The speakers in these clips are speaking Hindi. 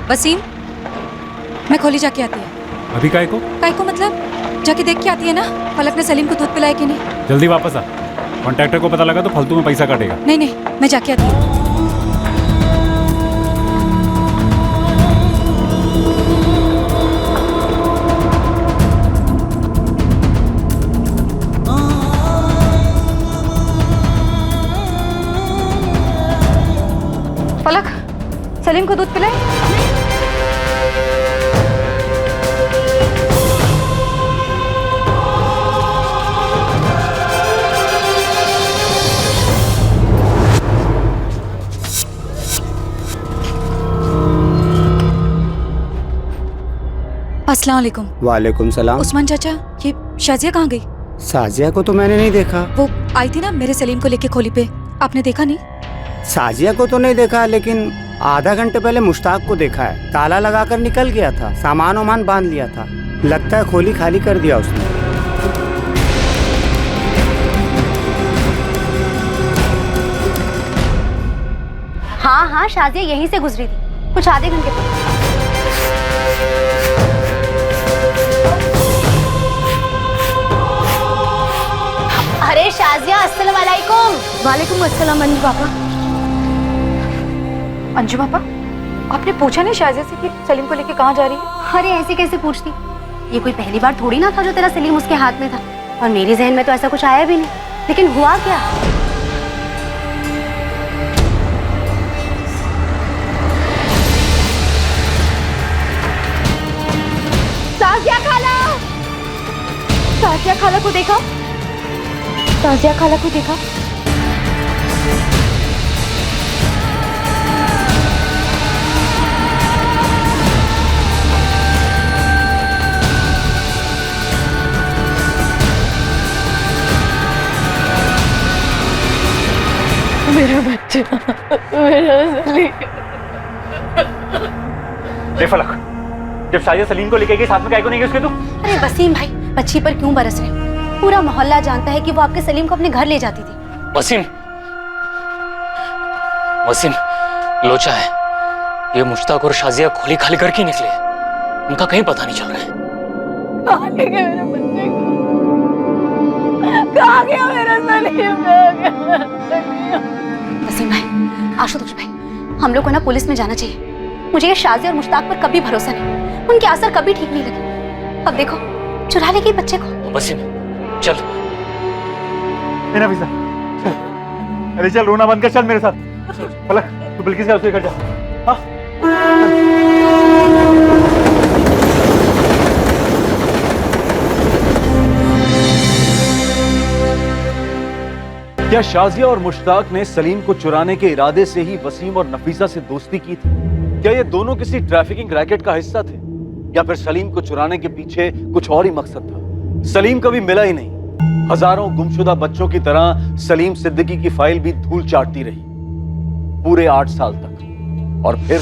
वसीम, मैं खोली जाके आती है। अभी काय को मतलब जाके देख के आती है ना, पलक ने सलीम को दूध पिलाया कि नहीं। जल्दी वापस आ, कॉन्ट्रैक्टर को पता लगा तो फालतू में पैसा काटेगा। नहीं, मैं जाके आती हूँ। पलक, सलीम को दूध पिलाए। अस्सलाम वालेकुम। वालेकुम सलाम। उस्मान चाचा, ये शाजिया कहाँ गई? साजिया को तो मैंने नहीं देखा। वो आई थी ना मेरे सलीम को लेके खोली पे, आपने देखा नहीं? साजिया को तो नहीं देखा, लेकिन आधा घंटे पहले मुश्ताक को देखा है। ताला लगाकर निकल गया था, सामान वामान बांध लिया था। लगता है खोली खाली कर दिया उसने। हाँ, शाजिया यहीं से गुजरी थी कुछ आधे घंटे पहले। अरे शाजिया, अस्सलाम वालेकुम। वालेकुम अस्सलाम अंजू पापा। अंजू पापा, आपने पूछा नहीं शाजिया से कि सलीम को लेके कहाँ जा रही है? अरे ऐसे कैसे पूछती, ये कोई पहली बार थोड़ी ना था जो तेरा सलीम उसके हाथ में था। और मेरे जहन में तो ऐसा कुछ आया भी नहीं, लेकिन हुआ क्या? साजिया खाला को देखा? साजिया खाला को देखा? मेरा बच्चा, मेरा सलीम। फलक, जब शाजिया सलीम को लेके गई, साथ में काय को नहीं गई उसके? तू अरे वसीम भाई, बच्ची पर क्यों बरस रहे? पूरा मोहल्ला जानता है कि वो आपके सलीम को अपने घर ले जाती थी। वसीम लोचा है। ये मुश्ताक और शाजिया खोली खाली करके निकले, उनका कहीं पता नहीं चल रहा है। कहाँ ले गए मेरे बच्चे को? कहाँ गया मेरा सलीम? वसीम भाई, आशुतोष भाई, हम लोग को ना पुलिस में जाना चाहिए। मुझे ये शाजिया और मुश्ताक पर कभी भरोसा नहीं, उनके असर कभी ठीक नहीं लगे। अब देखो, चुरा ले गई बच्चे को। वसीम चल। मेरा वीजा चल। अरे चल, रोना बंद कर, चल मेरे साथ। फलक, तू बिल्किस का घर जा। हाँ? क्या शाजिया और मुश्ताक ने सलीम को चुराने के इरादे से ही वसीम और नफीसा से दोस्ती की थी? क्या ये दोनों किसी ट्रैफिकिंग रैकेट का हिस्सा थे, या फिर सलीम को चुराने के पीछे कुछ और ही मकसद था? सलीम कभी मिला ही नहीं। हजारों गुमशुदा बच्चों की तरह सलीम सिद्दीकी की फाइल भी धूल चाटती रही पूरे 8 साल तक। और फिर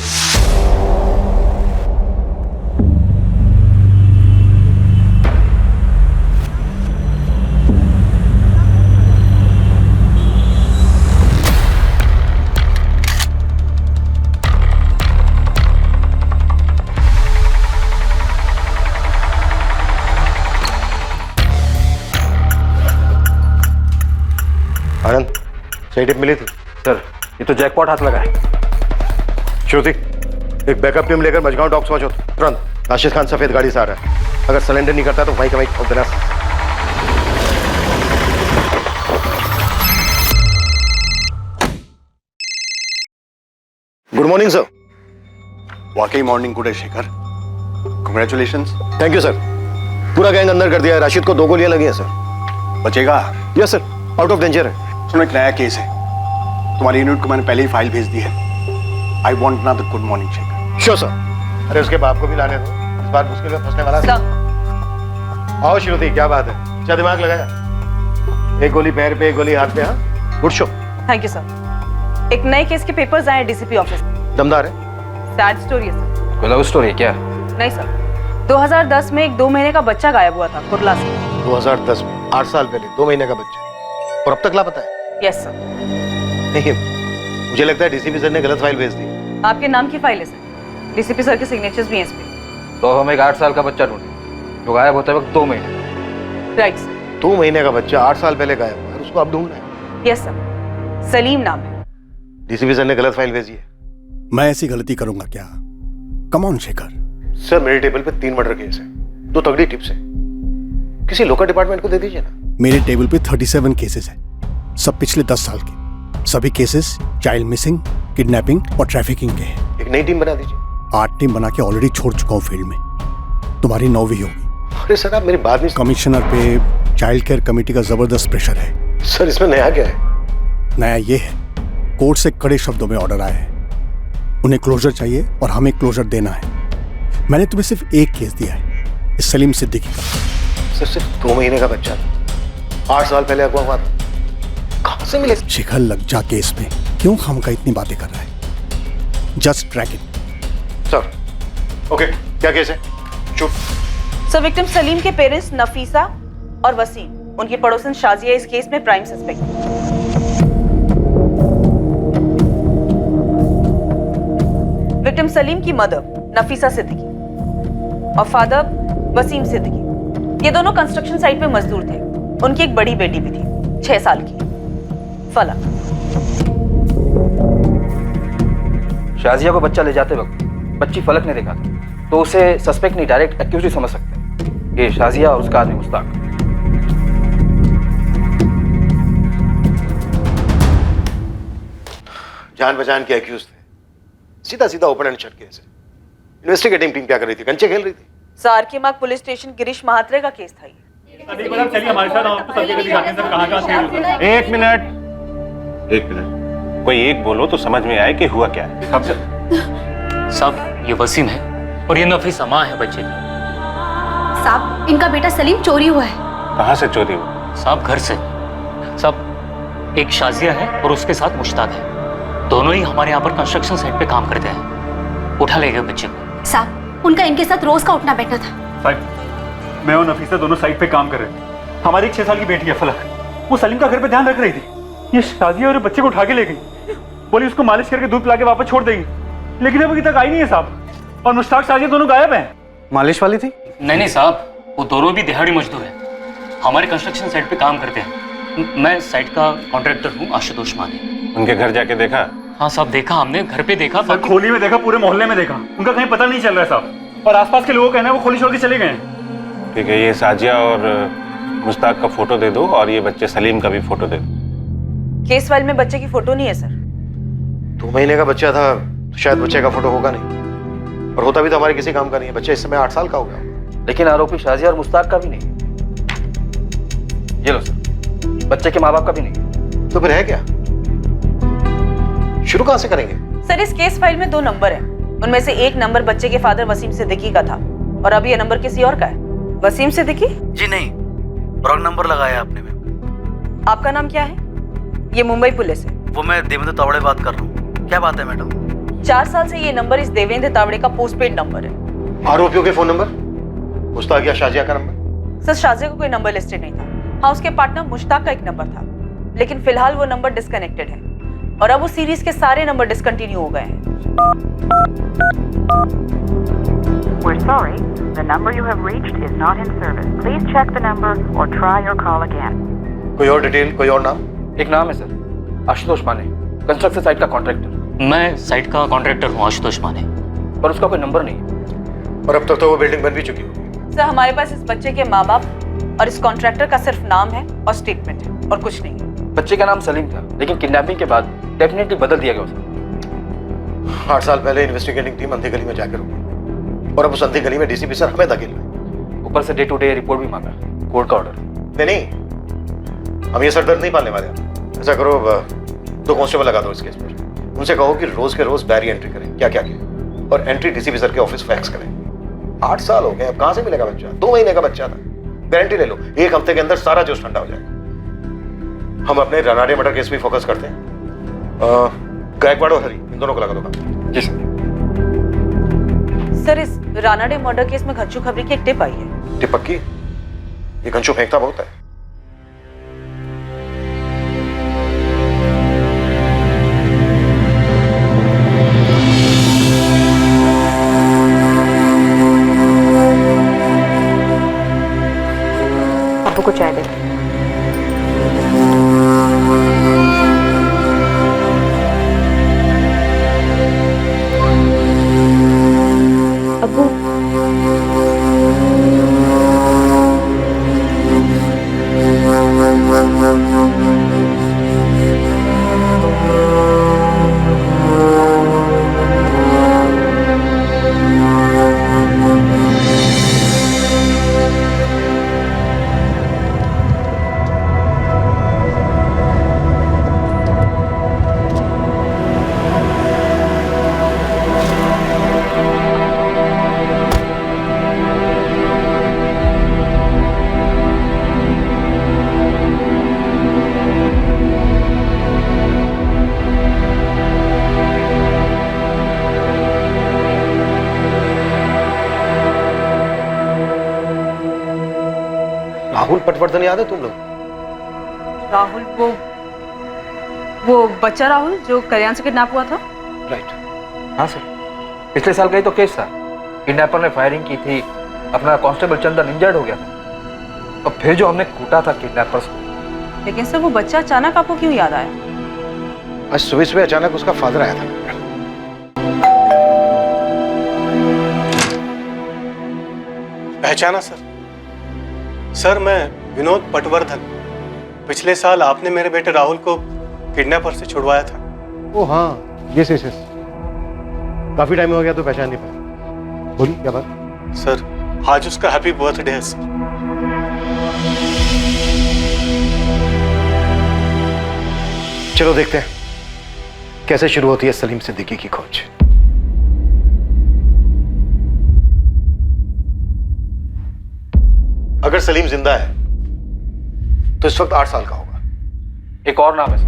आनंद, सही टिप मिली थी? सर, ये तो जैकपॉट हाथ लगा है। श्रुति, एक बैकअप टीम लेकर मजगांव डॉक्स पहुंचो तुरंत। राशिद खान सफेद गाड़ी से आ रहा है, अगर सरेंडर नहीं करता तो वहीं का वहीं ठोक देना। Good morning sir. वाकई मॉर्निंग गुड है Shekhar, congratulations. Thank you sir. पूरा गैंग अंदर कर दिया है। राशिद को 2 गोलियां लगी हैं सर। बचेगा? Yes sir, out of danger है। सुनो, एक नया केस है, तुम्हारी यूनिट को मैंने पहले ही फाइल भेज दी है। I want another good morning Shekhar. Sure sir. अरे उसके बाप को भी लाने दो, इस बार मुश्किल में फंसने वाला है। आओ श्रुति, क्या बात है? अच्छा दिमाग लगाया। एक गोली पैर पे, एक गोली हाथ पे। हाँ, good show. Thank you sir. एक नए केस के पेपर्स आए डीसीपी ऑफिस। दमदार है। सैड स्टोरी है सर। कोई लव स्टोरी है क्या? नहीं सर, 2010 में एक 2 महीने का बच्चा गायब हुआ था कुरला से। 2010 में? 8 साल पहले 2 महीने का बच्चा, और अब तक लापता है? Yes sir. नहीं, मुझे लगता है डीसीपी सर ने गलत फाइल भेज दी। आपके नाम की फाइल है सर। डीसीपी सर के सिग्नेचर्स भी हैं इस पे। तो हम एक 8 साल का बच्चा ढूंढे जो गायब होते वक्त 2 महीने। Right sir. 2 महीने का बच्चा 8 साल पहले गायब हुआ है, उसको आप ढूंढ रहे हैं? यस सर, सलीम नाम है। डीसीपी सर ने गलत फाइल भेजी है। मैं ऐसी गलती करूंगा क्या? Come on Shekhar. सर मेरे टेबल पे 3 मर्डर केस है, 2 तगड़ी टिप्स है, किसी लोकल डिपार्टमेंट को दे दीजिए ना। मेरे टेबल पे 37 केसेस हैं, सब पिछले 10 साल के। सभी केसेस चाइल्ड मिसिंग, किडनैपिंग और ट्रैफिकिंग के हैं। एक नई टीम बना दीजिए। 8 टीम बना के ऑलरेडी छोड़ चुका हूँ फील्ड में, तुम्हारी 9वीं होगी। अरे सर आप मेरी बात नहीं। कमिश्नर पे चाइल्ड केयर कमेटी का जबरदस्त प्रेशर है। सर इसमें नया क्या है? नया ये है, कोर्ट से कड़े शब्दों में ऑर्डर आया है, उन्हें क्लोजर चाहिए और हमें क्लोजर देना है। मैंने तुम्हें सिर्फ एक केस दिया है, इस सलीम सिद्दीकी का। सर सिर्फ 2 महीने का बच्चा था, 8 साल पहले अगवा हुआ था, कहां से मिले? शिखर लग जा केस में क्यों खामखा इतनी बातें कर रहा है? Just track it. Sir okay, क्या केस है? चुप। सर विक्टिम सलीम के पेरेंट्स नफीसा और वसीम, उनकी पड़ोसन शाजिया इस केस में प्राइम सस्पेक्ट। विक्टिम सलीम की मदर नफीसा सिद्दीकी और फादर वसीम सिद्दीकी, ये दोनों कंस्ट्रक्शन साइट पे मजदूर थे। उनकी एक बड़ी बेटी भी थी 6 साल की, फलक। शाजिया को बच्चा ले जाते वक्त बच्ची फलक ने देखा था, तो उसे सस्पेक्ट नहीं डायरेक्ट एक्यूज ही समझ सकते हैं। ये शाजिया और उसका आदमी मुश्ताक। जान पहचान के एक्यूज थे, सीधा सीधा ओपन एंड शट केस है। इन्वेस्टिगेटिंग टीम क्या कर रही थी? कंचे खेल रही थी। सारकेमाग पुलिस स्टेशन गिरीश महात्रे का केस था ये। चलिए हमारे साथ, हम आपको सबके दिखाते हैं सर कहाँ-कहाँ थे। एक मिनट, कोई एक बोलो तो समझ में आए कि हुआ क्या है। साहब ये वसीम है और ये नफीसा माँ है बच्चे की। साहब इनका बेटा सलीम चोरी हुआ है। कहाँ से चोरी हुआ? साहब घर से। साहब एक शाजिया है और उसके साथ मुश्ताक है, दोनों ही हमारे यहाँ पर कंस्ट्रक्शन साइट पे काम करते हैं। उठा ले गए बच्चे को। साहब उनका इनके साथ रोज का उठना बैठना था। साहब मैं और नफीसा दोनों साइट पे काम कर रहे थे। हमारी एक 6 साल की बेटी है फलक, वो सलीम का घर पे ध्यान रख रही थी। ये शाजिया और बच्चे को उठा के ले गई, बोली उसको मालिश करके दूध पिला के वापस छोड़ देंगी, लेकिन अभी तक आई नहीं है साहब। और मुश्ताक शाजिया दोनों गायब हैं। मालिश वाली थी? नहीं साहब, वो दोनों भी दिहाड़ी मजदूर हैं, हमारे कंस्ट्रक्शन साइट पे काम करते हैं। मैं साइट का कॉन्ट्रैक्टर हूँ, आशुतोष माने। उनके घर जाके देखा? हाँ साहब देखा, हमने घर पे देखा, सर खोली में देखा, पूरे मोहल्ले में देखा, उनका कहीं पता नहीं चल रहा है साहब। और आसपास के लोगों का कहना है वो खोली छोड़ के चले गए हैं। ठीक है, ये शाजिया और मुश्ताक का फोटो दे दो और ये बच्चे सलीम का भी फोटो दे दो। केस फाइल में बच्चे की फोटो नहीं है सर। 2 महीने का बच्चा था तो शायद बच्चे का फोटो होगा नहीं, और होता भी तो हमारे किसी काम का नहीं है। बच्चा इस समय 8 साल का हो गया। लेकिन आरोपी शाजिया और मुश्ताक का भी नहीं। ये लो सर, बच्चे के माँ बाप का भी नहीं। तो फिर है क्या? शुरू कहां से करेंगे? सर इस केस फाइल में 2 नंबर हैं, उनमें से एक नंबर बच्चे के फादर वसीम सिद्दीकी का था और अब ये नंबर किसी और का है। वसीम सिद्दीकी? जी नहीं, रॉन्ग नंबर लगाया आपने मैम। आपका नाम क्या है? ये मुंबई पुलिस है। वो मैं देवेंद्र तावड़े बात कर रहा हूँ। क्या बात है मैडम? 4 साल से ये नंबर इस देवेंद्र तावड़े का पोस्टपेड नंबर है। आरोपियों के फोन नंबर? मुश्ताक या शाजिया का नंबर? सर शाजिया का कोई नंबर लिस्टेड नहीं था। हाँ उसके पार्टनर मुश्ताक का एक नंबर था, लेकिन फिलहाल वो नंबर डिस्कनेक्टेड है और अब उस सीरीज के सारे नंबर डिसकंटिन्यू हो गए हैं। We're sorry, the number you have reached is not in service. Please check the number or try your call again. कोई और डिटेल, कोई और नाम? एक नाम है सर, आशुतोष माने, कंस्ट्रक्शन साइट का कॉन्ट्रैक्टर। मैं साइट का कॉन्ट्रैक्टर हूँ, आशुतोष माने। पर उसका कोई नंबर नहीं है। और अब तक तो वो बिल्डिंग बन भी चुकी होगी। सर हमारे पास इस बच्चे के माँ बाप और इस कॉन्ट्रैक्टर का सिर्फ नाम है और स्टेटमेंट है और कुछ नहीं है। बच्चे का नाम सलीम था, लेकिन किडनैपिंग के बाद डेफिनेटली बदल दिया गया उसे। 8 साल पहले इन्वेस्टिगेटिंग टीम अंधी गली में जाकर रुकी और अब उस अंधी गली में डीसीपी सर हमें धकेल रहे। ऊपर से डे टू डे रिपोर्ट भी मांगा, कोर्ट का ऑर्डर। नहीं, हम ये सरदर्द नहीं पालने वाले। ऐसा करो, 2 कांस्टेबल लगा दो इस केस पर। उनसे कहो कि रोज के रोज डायरी एंट्री करें, क्या क्या किया, और एंट्री डीसीपी सर के ऑफिस फैक्स करें। 8 साल हो गए, अब कहां से मिलेगा बच्चा? 2 महीने का बच्चा था। गारंटी ले लो 1 हफ्ते के अंदर सारा जोश ठंडा हो जाएगा। हम अपने रनाडे मर्डर केस भी फोकस करते हैं। गायकवाड़ और हरी, इन दोनों को लगा दो। जी सर। सर इस रानाडे मर्डर केस में घच्चू खबरी की एक टिप आई है। टिप पक्की? ये घंचू फेंकता बहुत है। अब्बू को चाय दे दो। अब्बू राहुल पटवर्धन याद है तुम लोग? राहुल वो बच्चा राहुल जो कल्याण से किडनैप हुआ था? राइट। हाँ सर, पिछले साल का ही तो केस था। किडनैपर ने फायरिंग की थी, अपना कांस्टेबल चंदन इंजर्ड हो गया था और फिर जो हमने कूटा था किडनैपर्स को। लेकिन सर वो बच्चा अचानक आपको क्यों याद आया? आज सुबह सुबह अचानक उसका फादर आया था। पहचाना सर? सर मैं विनोद पटवर्धन। पिछले साल आपने मेरे बेटे राहुल को किडनैपर से छुड़वाया था। ओ हाँ, यस यस यस। काफी टाइम हो गया तो पहचान नहीं पाया। बोलिए क्या बात? सर आज उसका हैप्पी बर्थडे है सर। चलो देखते हैं कैसे शुरू होती है सलीम सिद्दीकी की खोज। अगर सलीम जिंदा है तो इस वक्त 8 साल का होगा। एक और नाम है सर,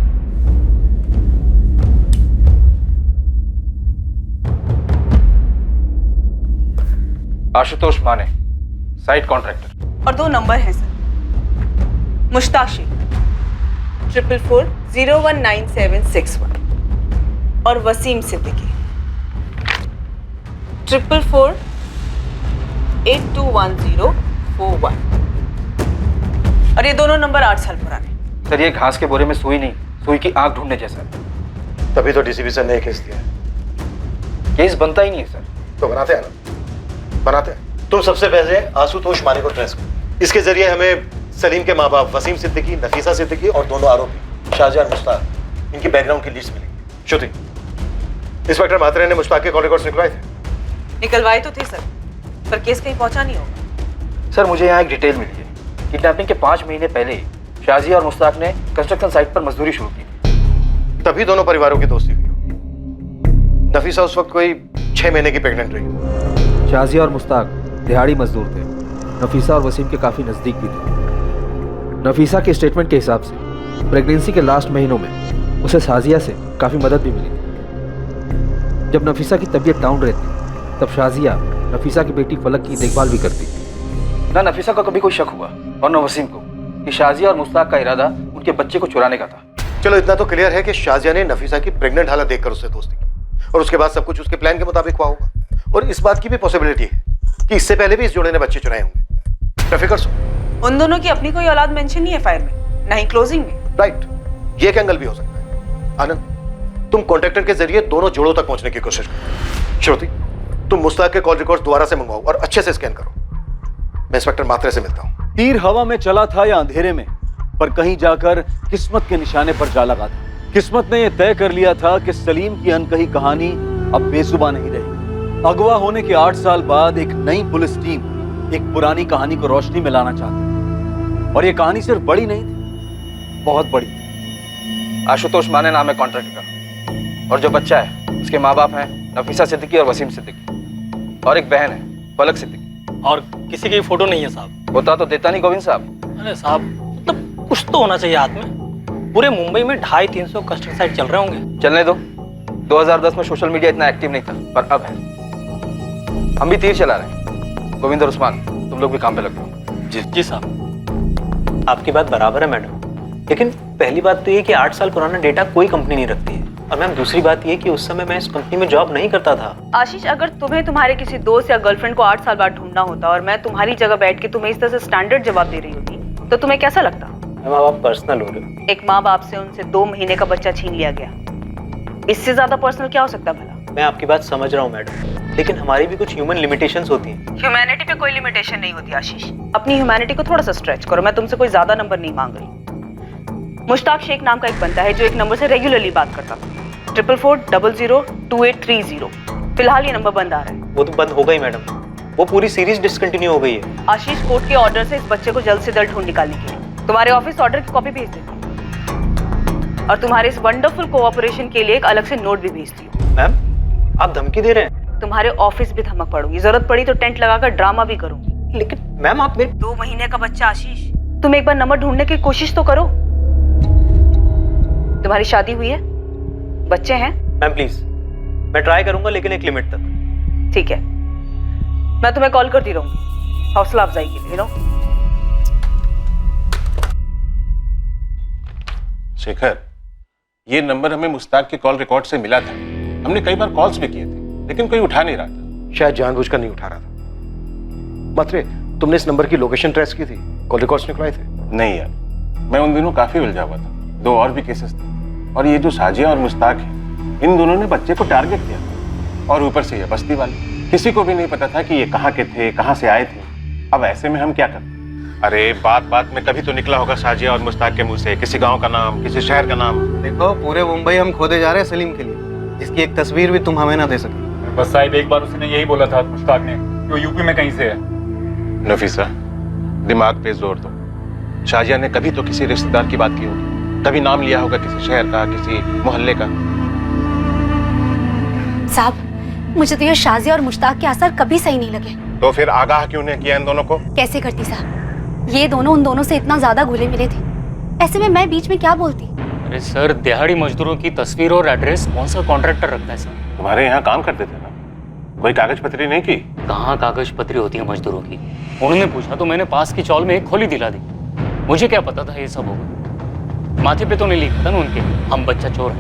आशुतोष माने, साइट कॉन्ट्रैक्टर। और 2 नंबर हैं सर, मुश्ताक शेख 444019761 और वसीम सिद्दीकी 444821041। और ये दोनों नंबर 8 साल पुराने। सर ये घास के बोरे में सुई नहीं, सुई की आंख ढूंढने जैसा है। तभी तो डीसीपी सर ने केस दिया है। केस बनता ही नहीं है सर। तो बनाते हैं ना, बनाते हैं। तुम सबसे पहले आशुतोष माने को ट्रेस करो। इसके जरिए हमें सलीम के माँ बाप वसीम सिद्दीकी, नफीसा सिद्दीकी और दोनों आरोपी शाहजहां और मुश्ताक, इनकी बैकग्राउंड की लिस्ट मिलेगी। श्रुति, इंस्पेक्टर मात्रे ने मुश्ताक के कॉल रिकॉर्ड्स निकलवाए थे? निकलवाए तो थे सर, पर केस कहीं पहुंचा नहीं होगा। सर मुझे यहाँ एक डिटेल मिली है। किडनैपिंग के 5 महीने पहले शाजिया और मुश्ताक ने कंस्ट्रक्शन साइट पर मजदूरी शुरू की। तभी दोनों परिवारों की दोस्ती हुई। नफीसा उस वक्त कोई 6 महीने की प्रेग्नेंट रही। शाजिया और मुश्ताक दिहाड़ी मजदूर थे। नफीसा और वसीम के काफी नजदीक भी थे। नफीसा के स्टेटमेंट के हिसाब से प्रेगनेंसी के लास्ट महीनों में उसे शाजिया से काफी मदद भी मिली। जब नफीसा की तबीयत डाउन रहती तब शाजिया नफीसा की बेटी फलक की देखभाल भी करती। ना नफीसा को कभी कोई शक हुआ और न वसीम को कि शाजिया और मुश्ताक का इरादा उनके बच्चे को चुराने का था। चलो इतना तो क्लियर है कि शाजिया ने नफीसा की प्रेग्नेंट हालत देखकर उससे दोस्ती की और उसके बाद सब कुछ उसके प्लान के मुताबिक हुआ होगा। और इस बात की भी पॉसिबिलिटी है कि इससे पहले भी इस जोड़े ने बच्चे चुराए होंगे। ट्रैफिकर्स उन दोनों की अपनी कोई औलाद मेंशन नहीं है फाइल में, ना ही क्लोजिंग में। राइट, ये एक एंगल भी हो सकता है। आनंद, तुम कॉन्ट्रैक्टर के जरिए दोनों जोड़ों तक पहुंचने की कोशिश करो। श्रुति, तुम मुश्ताक के कॉल रिकॉर्ड्स दोबारा से मंगवाओ और अच्छे से स्कैन करो। मैं इंस्पेक्टर मात्रे से मिलता हूं। तीर हवा में चला था या अंधेरे में, पर कहीं जाकर किस्मत के निशाने पर जा लगा था। किस्मत ने यह तय कर लिया था कि सलीम की अनकही कहानी अब बेजुबान नहीं रहेगी। अगवा होने के 8 साल बाद एक नई पुलिस टीम एक पुरानी कहानी को रोशनी में लाना चाहती है। और यह कहानी सिर्फ बड़ी नहीं थी, बहुत बड़ी। आशुतोष माने नाम है कॉन्ट्रैक्टर का, और जो बच्चा है उसके माँ बाप हैं नफीसा सिद्दीकी और वसीम सिद्दीकी, और एक बहन है फलक सिद्दीकी। और किसी की फोटो नहीं है साहब। होता तो देता नहीं गोविंद साहब। अरे साहब, मतलब कुछ तो होना चाहिए हाथ में। पूरे मुंबई में 250-300 कंस्ट्रक्शन साइट चल रहे होंगे। चलने दो, 2010 में सोशल मीडिया इतना एक्टिव नहीं था, पर अब है। हम भी तीर चला रहे हैं। गोविंद और उस्मान, तुम लोग भी काम पे लग जाओ। जी साहब, आपकी बात बराबर है मैडम, लेकिन पहली बात तो ये कि 8 साल पुराना डेटा कोई कंपनी नहीं रखती है। और मैम दूसरी बात ये कि उस समय मैं इस कंपनी में जॉब नहीं करता था। आशीष, अगर तुम्हें तुम्हारे किसी दोस्त या गर्लफ्रेंड को 8 साल बाद ढूंढना होता और मैं तुम्हारी जगह बैठ के तुम्हें इस तरह से स्टैंडर्ड जवाब दे रही होती तो तुम्हें कैसा लगता? मैम आप पर्सनल हो रहे हो। एक माँ बाप से उनसे 2 महीने का बच्चा छीन लिया गया, इससे ज्यादा पर्सनल क्या हो सकता है भला? मैं आपकी बात समझ रहा हूँ मैडम, लेकिन हमारी भी कुछ ह्यूमन लिमिटेशंस होती हैं। ह्यूमैनिटी पे कोई लिमिटेशन नहीं होती आशीष। अपनी ह्यूमैनिटी को थोड़ा सा स्ट्रेच करो। मैं तुमसे कोई ज्यादा नंबर नहीं मांग रही। मुश्ताक शेख नाम का एक बंदा है जो एक नंबर से रेगुलरली बात करता था, 44002830। फिलहाल ये नंबर बंद आ रहा है। वो तो बंद हो गई मैडम, वो पूरी सीरीज डिसकंटिन्यू हो गई है। आशीष, कोर्ट के ऑर्डर से इस बच्चे को जल्द से जल्द ढूंढ निकालने के लिए तुम्हारे ऑफिस ऑर्डर की कॉपी भेज देती हूँ और तुम्हारे इस वंडरफुल कोऑपरेशन के लिए एक अलग से नोट भी भेजती हूँ। मैम आप धमकी दे रहे हैं? तुम्हारे ऑफिस भी धमक पड़ूंगी, जरूरत पड़ी तो टेंट लगाकर ड्रामा भी करूंगी। लेकिन मैम आप मेरे 2 महीने का बच्चा आशीष, तुम एक बार नंबर ढूंढने की कोशिश तो करो। तुम्हारी शादी हुई है, बच्चे हैं? मैम प्लीज, मैं ट्राई करूंगा लेकिन एक लिमिट तक। ठीक है, मैं तुम्हें कॉल करती रहूंगी हौसला अफजाई के लिए। शेखर, ये नंबर हमें मुश्ताक के कॉल रिकॉर्ड से मिला था। हमने कई बार कॉल्स भी किए थे लेकिन कोई उठा नहीं रहा था। शायद जानबूझकर नहीं उठा रहा था। मात्रे, तुमने इस नंबर की लोकेशन ट्रेस की थी? कॉल रिकॉर्ड्स निकलवाए थे? नहीं यार, मैं उन दिनों काफी उलझा हुआ था। 2 और भी केसेस थे और ये जो साजिया और मुश्ताक है, इन दोनों ने बच्चे को टारगेट किया था। और ऊपर से ये बस्ती वाले, किसी को भी नहीं पता था कि ये कहाँ के थे, कहाँ से आए थे। अब ऐसे में हम क्या करते? अरे बात बात में कभी तो निकला होगा साजिया और मुश्ताक के मुंह से किसी गांव का नाम, किसी शहर का नाम। देखो, पूरे मुंबई हम खोदे जा रहे हैं सलीम के लिए, जिसकी एक तस्वीर भी तुम हमें ना दे सके। बस साहिब, एक बार उसने यही बोला था मुश्ताक ने कि वो यूपी में कहीं से है। नफीसा, दिमाग पे जोर दो। शाजिया ने कभी तो किसी रिश्तेदार की बात की होगी, कभी नाम लिया होगा किसी शहर का, किसी मोहल्ले का। साहब, मुझे तो ये शाजिया और मुश्ताक के असर कभी सही नहीं लगे। तो फिर आगाह क्यों नहीं किया इन दोनों को? कैसे करती साहब, ये दोनों उन दोनों से इतना ज्यादा घुले मिले थे, ऐसे में मैं बीच में क्या बोलती? अरे सर, दिहाड़ी मजदूरों की तस्वीर और एड्रेस कौन सा कॉन्ट्रैक्टर रखता है सर? तुम्हारे यहाँ काम करते थे ना, कोई कागज पत्री नहीं की? कहाँ कागज पत्री होती है मजदूरों की? उन्होंने पूछा तो मैंने पास की चौल में एक खोली दिला दी। मुझे क्या पता था ये सब होगा। माथे पे तो नहीं लिखा था ना उनके हम बच्चा चोर है।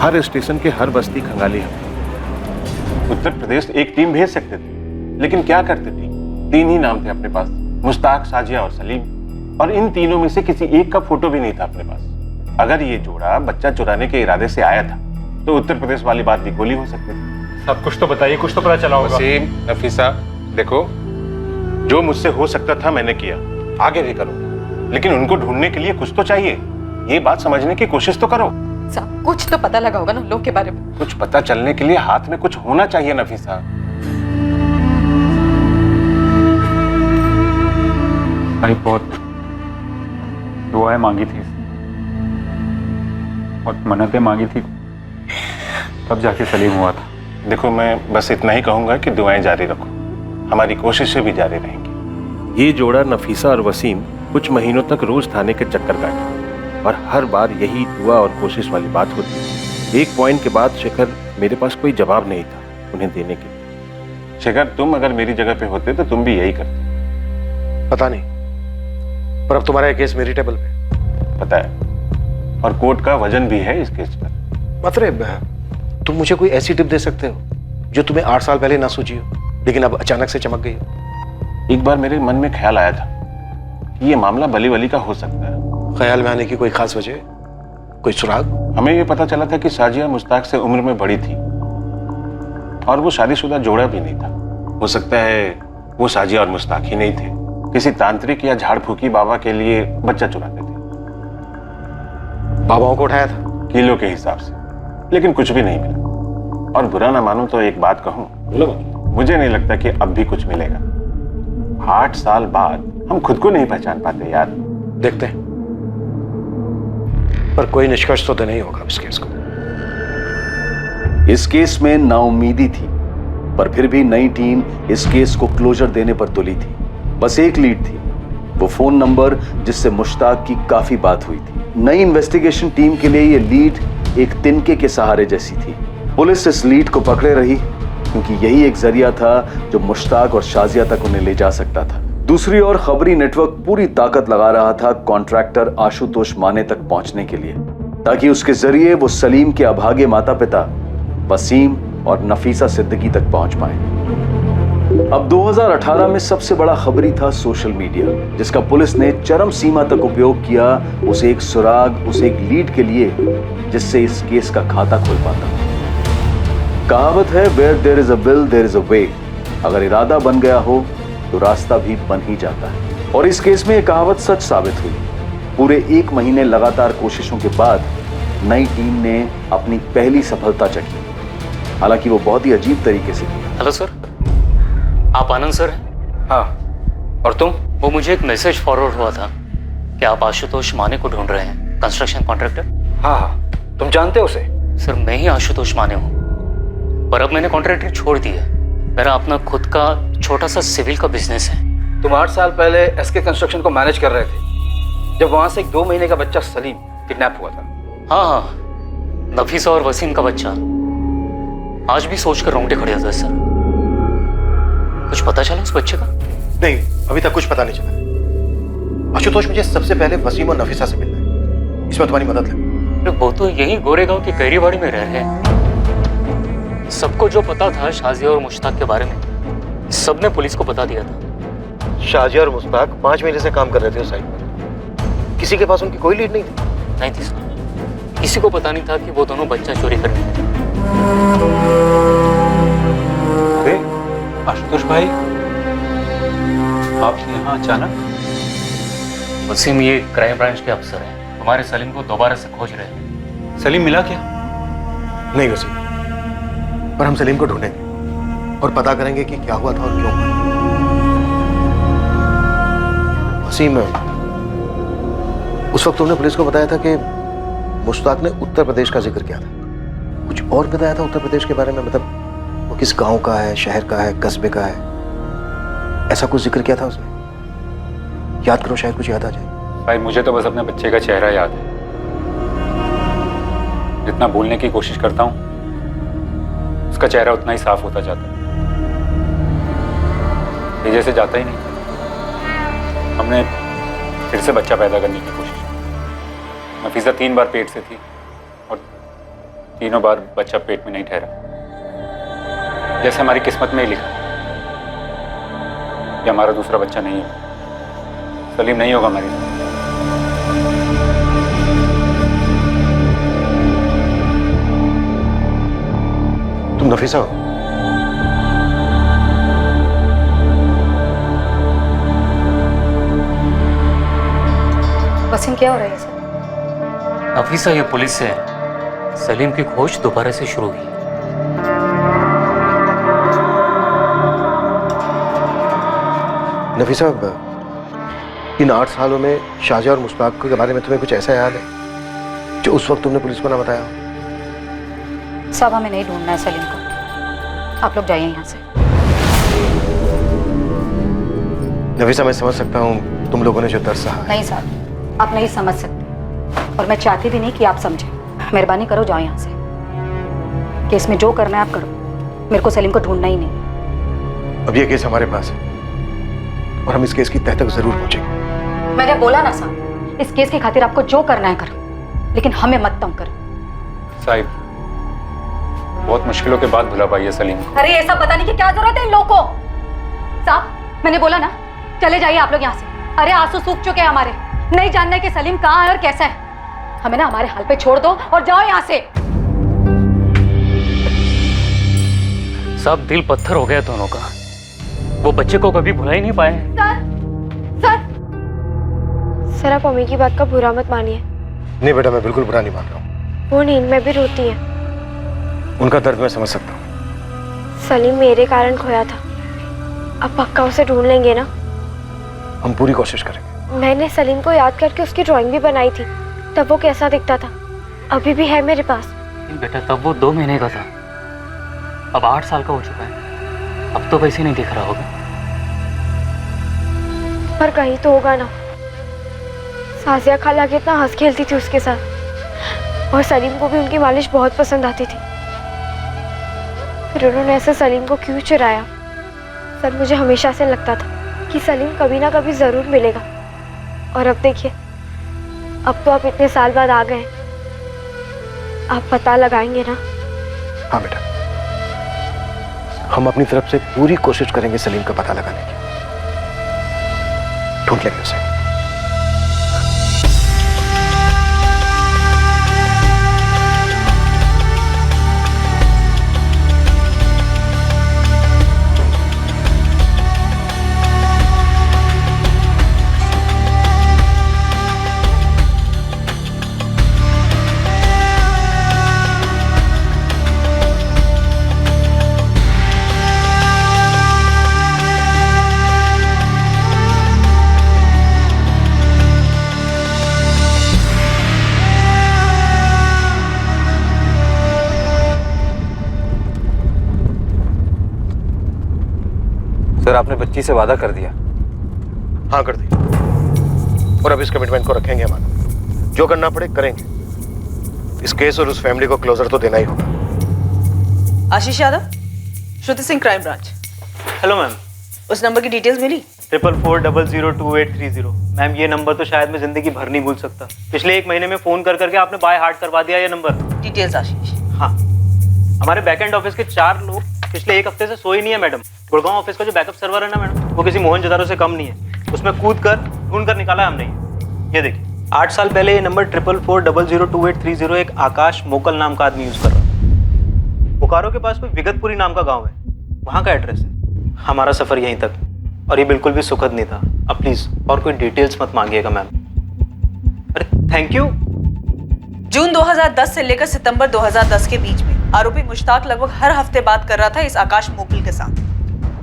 हर स्टेशन के हर बस्ती खंगाली है। उत्तर प्रदेश एक टीम भेज सकते थे, लेकिन क्या करते थे? 3 ही नाम थे अपने पास, मुश्ताक, साजिया और सलीम, और इन तीनों में से किसी एक का फोटो भी नहीं था अपने पास। अगर ये जोड़ा बच्चा चुराने के इरादे से आया था तो उत्तर प्रदेश वाली बात भी गोली हो सकती थी। सब कुछ तो बताइए, कुछ तो पता चला होगा। वसीम, नफीसा, देखो, जो मुझसे हो सकता था मैंने किया, आगे भी करूंगा, लेकिन उनको ढूंढने के लिए कुछ तो चाहिए। ये बात समझने की कोशिश तो करो। साहब, कुछ तो पता लगा होगा ना लोग के बारे में। कुछ पता चलने के लिए हाथ में कुछ होना चाहिए नफीसा। भाई बहुत दुआएं मांगी थी और मन्नतें मांगी थी, तब जाके सलीम हुआ था। देखो, मैं बस इतना ही कहूंगा कि दुआएं जारी रखो, हमारी कोशिशें भी जारी रहेंगी। ये जोड़ा नफीसा और वसीम कुछ महीनों तक रोज थाने के चक्कर काटे और हर बार यही दुआ और कोशिश वाली बात होती है। एक पॉइंट के बाद शेखर, मेरे पास कोई जवाब नहीं था उन्हें देने के लिए। शेखर, तुम अगर मेरी जगह पे होते तो तुम भी यही करते। पता नहीं, पर अब तुम्हारा केस मेरी टेबल पे। पता है, और कोर्ट का वजन भी है इस केस पर। मतलब तुम मुझे कोई ऐसी टिप दे सकते हो जो तुम्हें 8 साल पहले ना सूझी हो, लेकिन अब अचानक से चमक गई हो? एक बार मेरे मन में ख्याल आया था कि ये मामला बली वली का हो सकता है। ख्याल में आने की कोई खास वजह, कोई सुराग? हमें ये पता चला था कि साजिया मुश्ताक से उम्र में बड़ी थी और वो शादीशुदा जोड़ा भी नहीं था। हो सकता है वो साजिया और मुश्ताक ही नहीं थे, किसी तांत्रिक या झाड़ फूकी बाबा के लिए बच्चा चुराते थे। बाबाओं को उठाया था किलो के हिसाब से, लेकिन कुछ भी नहीं मिला। और बुरा ना मानो तो एक बात कहूं, मुझे नहीं लगता कि अब भी कुछ मिलेगा। 8 साल बाद हम खुद को नहीं पहचान पाते यार। देखते हैं, पर कोई निष्कर्ष तो नहीं होगा इस केस को। इस केस में नाउम्मीदी थी, पर फिर भी नई टीम इस केस को क्लोजर देने पर तुली थी। बस एक लीड थी, वो फोन नंबर जिससे मुश्ताक की काफी बात हुई थी। नई इन्वेस्टिगेशन टीम के लिए ये लीड एक तिनके के सहारे जैसी थी। पुलिस इस लीड को पकड़े रही क्योंकि यही एक जरिया था जो मुश्ताक और शाजिया तक उन्हें ले जा सकता था। दूसरी ओर खबरी नेटवर्क पूरी ताकत लगा रहा था कॉन्ट्रैक्टर आशुतोष माने तक पहुंचने के लिए, ताकि उसके जरिए वो सलीम के अभागे माता पिता वसीम और नफीसा सिद्दीकी तक पहुंच पाए। अब 2018 में सबसे बड़ा खबरी था सोशल मीडिया, जिसका पुलिस ने चरम सीमा तक उपयोग किया उसे एक सुराग, उसे एक लीड के लिए, जिससे इस केस का खाता खुल पाता। कहावत है, where there is a will there is a way. अगर इरादा बन गया हो तो रास्ता भी बन ही जाता है। और इस केस में यह कहावत सच साबित हुई। पूरे 1 महीने लगातार कोशिशों के बाद नई टीम ने अपनी पहली सफलता चखी। हालांकि वो बहुत ही अजीब तरीके से की। हेलो सर, आप आनंद सर हैं? हाँ, और तुम? वो मुझे एक मैसेज फॉरवर्ड हुआ था कि आप आशुतोष माने को ढूंढ रहे हैं, कंस्ट्रक्शन कॉन्ट्रैक्टर। हाँ, तुम जानते हो उसे? सर, मैं ही आशुतोष माने हूँ, पर अब मैंने कॉन्ट्रैक्टर छोड़ दिया है। मेरा अपना खुद का छोटा सा सिविल का बिजनेस है। तुम 8 साल पहले एसके कंस्ट्रक्शन को मैनेज कर रहे थे, जब वहां से एक 2 महीने का बच्चा सलीम किडनैप हुआ था। हाँ, नफीसा और वसीम का बच्चा। आज भी सोचकर रोंगटे खड़े होते हैं सर। कुछ पता चला उस बच्चे का? नहीं, अभी तक कुछ पता नहीं चला। आशुतोष, मुझे सबसे पहले वसीम और नफीसा से मिलना है, इसमें तुम्हारी मदद लगे। वो तो यही गोरेगांव की कैरीबाड़ी में रह रहे हैं। सबको जो पता था शाजिया और मुश्ताक के बारे में, सबने पुलिस को बता दिया था। शाजिया और मुश्ताक 5 महीने से काम कर रहे थे उस साइट पर। किसी के पास उनकी कोई लीड नहीं थी? नहीं थी सर, किसी को पता नहीं था कि वो दोनों बच्चा चोरी करने गए। अरे आशुतोष भाई, आप यहाँ अचानक? वसीम ये क्राइम ब्रांच के अफसर हैं, तुम्हारे सलीम को दोबारा से खोज रहे हैं। सलीम मिला क्या? नहीं वसीम, पर हम सलीम को ढूंढेंगे और पता करेंगे कि क्या हुआ था और क्यों हुआ। वसीम, उस वक्त तुमने पुलिस को बताया था कि मुश्ताक ने उत्तर प्रदेश का जिक्र किया था। कुछ और बताया था उत्तर प्रदेश के बारे में? मतलब वो किस गांव का है, शहर का है, कस्बे का है, ऐसा कुछ जिक्र किया था उसने? याद करो, शायद कुछ याद आ जाए। भाई, मुझे तो बस अपने बच्चे का चेहरा याद है। जितना भूलने की कोशिश करता हूँ, उसका चेहरा उतना ही साफ होता जाता है। ये जैसे जाता ही नहीं। हमने फिर से बच्चा पैदा करने की कोशिश की। नफीसा 3 बार पेट से थी और तीनों बार बच्चा पेट में नहीं ठहरा। जैसे हमारी किस्मत में ही लिखा कि हमारा दूसरा बच्चा नहीं है। सलीम नहीं होगा हमारी साथ। तुम नफीसा हो? वसीम, क्या हो रहा है सर? नफीसा, ये पुलिस से सलीम की खोज दोबारा से शुरू हुई। नफीसा, इन 8 सालों में शाजिया और मुश्ताक के बारे में तुम्हें कुछ ऐसा याद है जो उस वक्त तुमने पुलिस को ना बताया हो? सब हमें नहीं ढूंढना है सलीम को, आप लोग जाइए यहाँ से। नफीसा, मैं समझ सकता हूँ तुम लोगों ने जो दर्द सहा। नहीं साहब, आप नहीं समझ सकते और मैं चाहती भी नहीं कि आप समझें। मेहरबानी करो, जाओ यहाँ से। केस में जो करना है आप करो, मेरे को सलीम को ढूंढना ही नहीं। अब ये केस हमारे पास है और हम इस केस की तह तक जरूर पहुंचेंगे। मैंने बोला ना साहब, इस केस की खातिर आपको जो करना है करो, लेकिन हमें मत तंग करो। साहिब, बहुत मुश्किलों के बाद भुला पाई है सलीम को। अरे ऐसा पता नहीं कि क्या जरूरत है इन लोगों को। साहब, मैंने बोला ना, चले जाइए आप लोग यहाँ से। अरे आंसू सूख चुके हैं हमारे, नहीं जानना है कि सलीम कहाँ है और कैसा है। हमें ना हमारे हाल पे छोड़ दो और जाओ यहाँ से। सब दिल पत्थर हो गया दोनों का। वो बच्चे को कभी भुला ही नहीं पाए। सर, आप मम्मी की बात का बुरा मत मानिए। नहीं बेटा, मैं बिल्कुल बुरा नहीं मान रहा हूँ। वो नींद में भी रोती है। उनका दर्द मैं समझ सकता हूँ। सलीम मेरे कारण खोया था, अब पक्का उसे ढूंढ लेंगे ना? हम पूरी कोशिश करेंगे। मैंने सलीम को याद करके उसकी ड्राइंग भी बनाई थी, तब वो कैसा दिखता था, अभी भी है मेरे पास। बेटा, तब वो 2 महीने का था, अब 8 साल का हो चुका है। अब तो वैसे नहीं दिख रहा होगा। पर कहीं तो होगा ना। साजिया खाला कितना हंस खेलती थी उसके साथ, और सलीम को भी उनकी मालिश बहुत पसंद आती थी। फिर उन्होंने ऐसे सलीम को क्यों चुराया? सर, मुझे हमेशा से लगता था कि सलीम कभी ना कभी जरूर मिलेगा, और अब देखिए, अब तो आप इतने साल बाद आ गए, आप पता लगाएंगे ना? हाँ बेटा, हम अपनी तरफ से पूरी कोशिश करेंगे सलीम का पता लगाने की। ढूंढ लेंगे उसे। सर आपने बच्ची से वादा कर दिया? हाँ कर दी, और अब इस कमिटमेंट को रखेंगे हमारा। जो करना पड़े करेंगे। इस केस और उस फैमिली को क्लोजर तो देना ही होगा। Ashish Yadav, Shruti Singh, crime branch. Hello ma'am. उस नंबर की डिटेल्स मिली? 4440022830। मैम ये नंबर तो शायद मैं जिंदगी भर नहीं भूल सकता। पिछले 1 महीने में फोन कर करके आपने बाय हार्ट करवा दिया ये नंबर। डिटेल्स आशीष। हाँ, हमारे बैकएंड ऑफिस के 4 लोग पिछले 1 हफ्ते से सोए नहीं है मैडम। गुड़गांव ऑफिस का जो बैकअप सर्वर है ना मैडम, वो किसी मोहनजोदड़ो से कम नहीं है। उसमें कूद कर ढूंढ कर निकाला हमने। ये देखिए, 8 साल पहले ये नंबर 4440022830 एक आकाश मोकल नाम का आदमी यूज कर रहा था। बोकारो के पास कोई विगतपुरी नाम का गांव है, वहां का एड्रेस है। हमारा सफर यहीं तक, और ये बिल्कुल भी सुखद नहीं था। अब प्लीज और कोई डिटेल्स मत मांगिएगा मैम। अरे थैंक यू। जून 2010 से लेकर सितंबर 2010 के बीच में आरोपी मुश्ताक लगभग हर हफ्ते बात कर रहा था इस आकाश मोकल के साथ।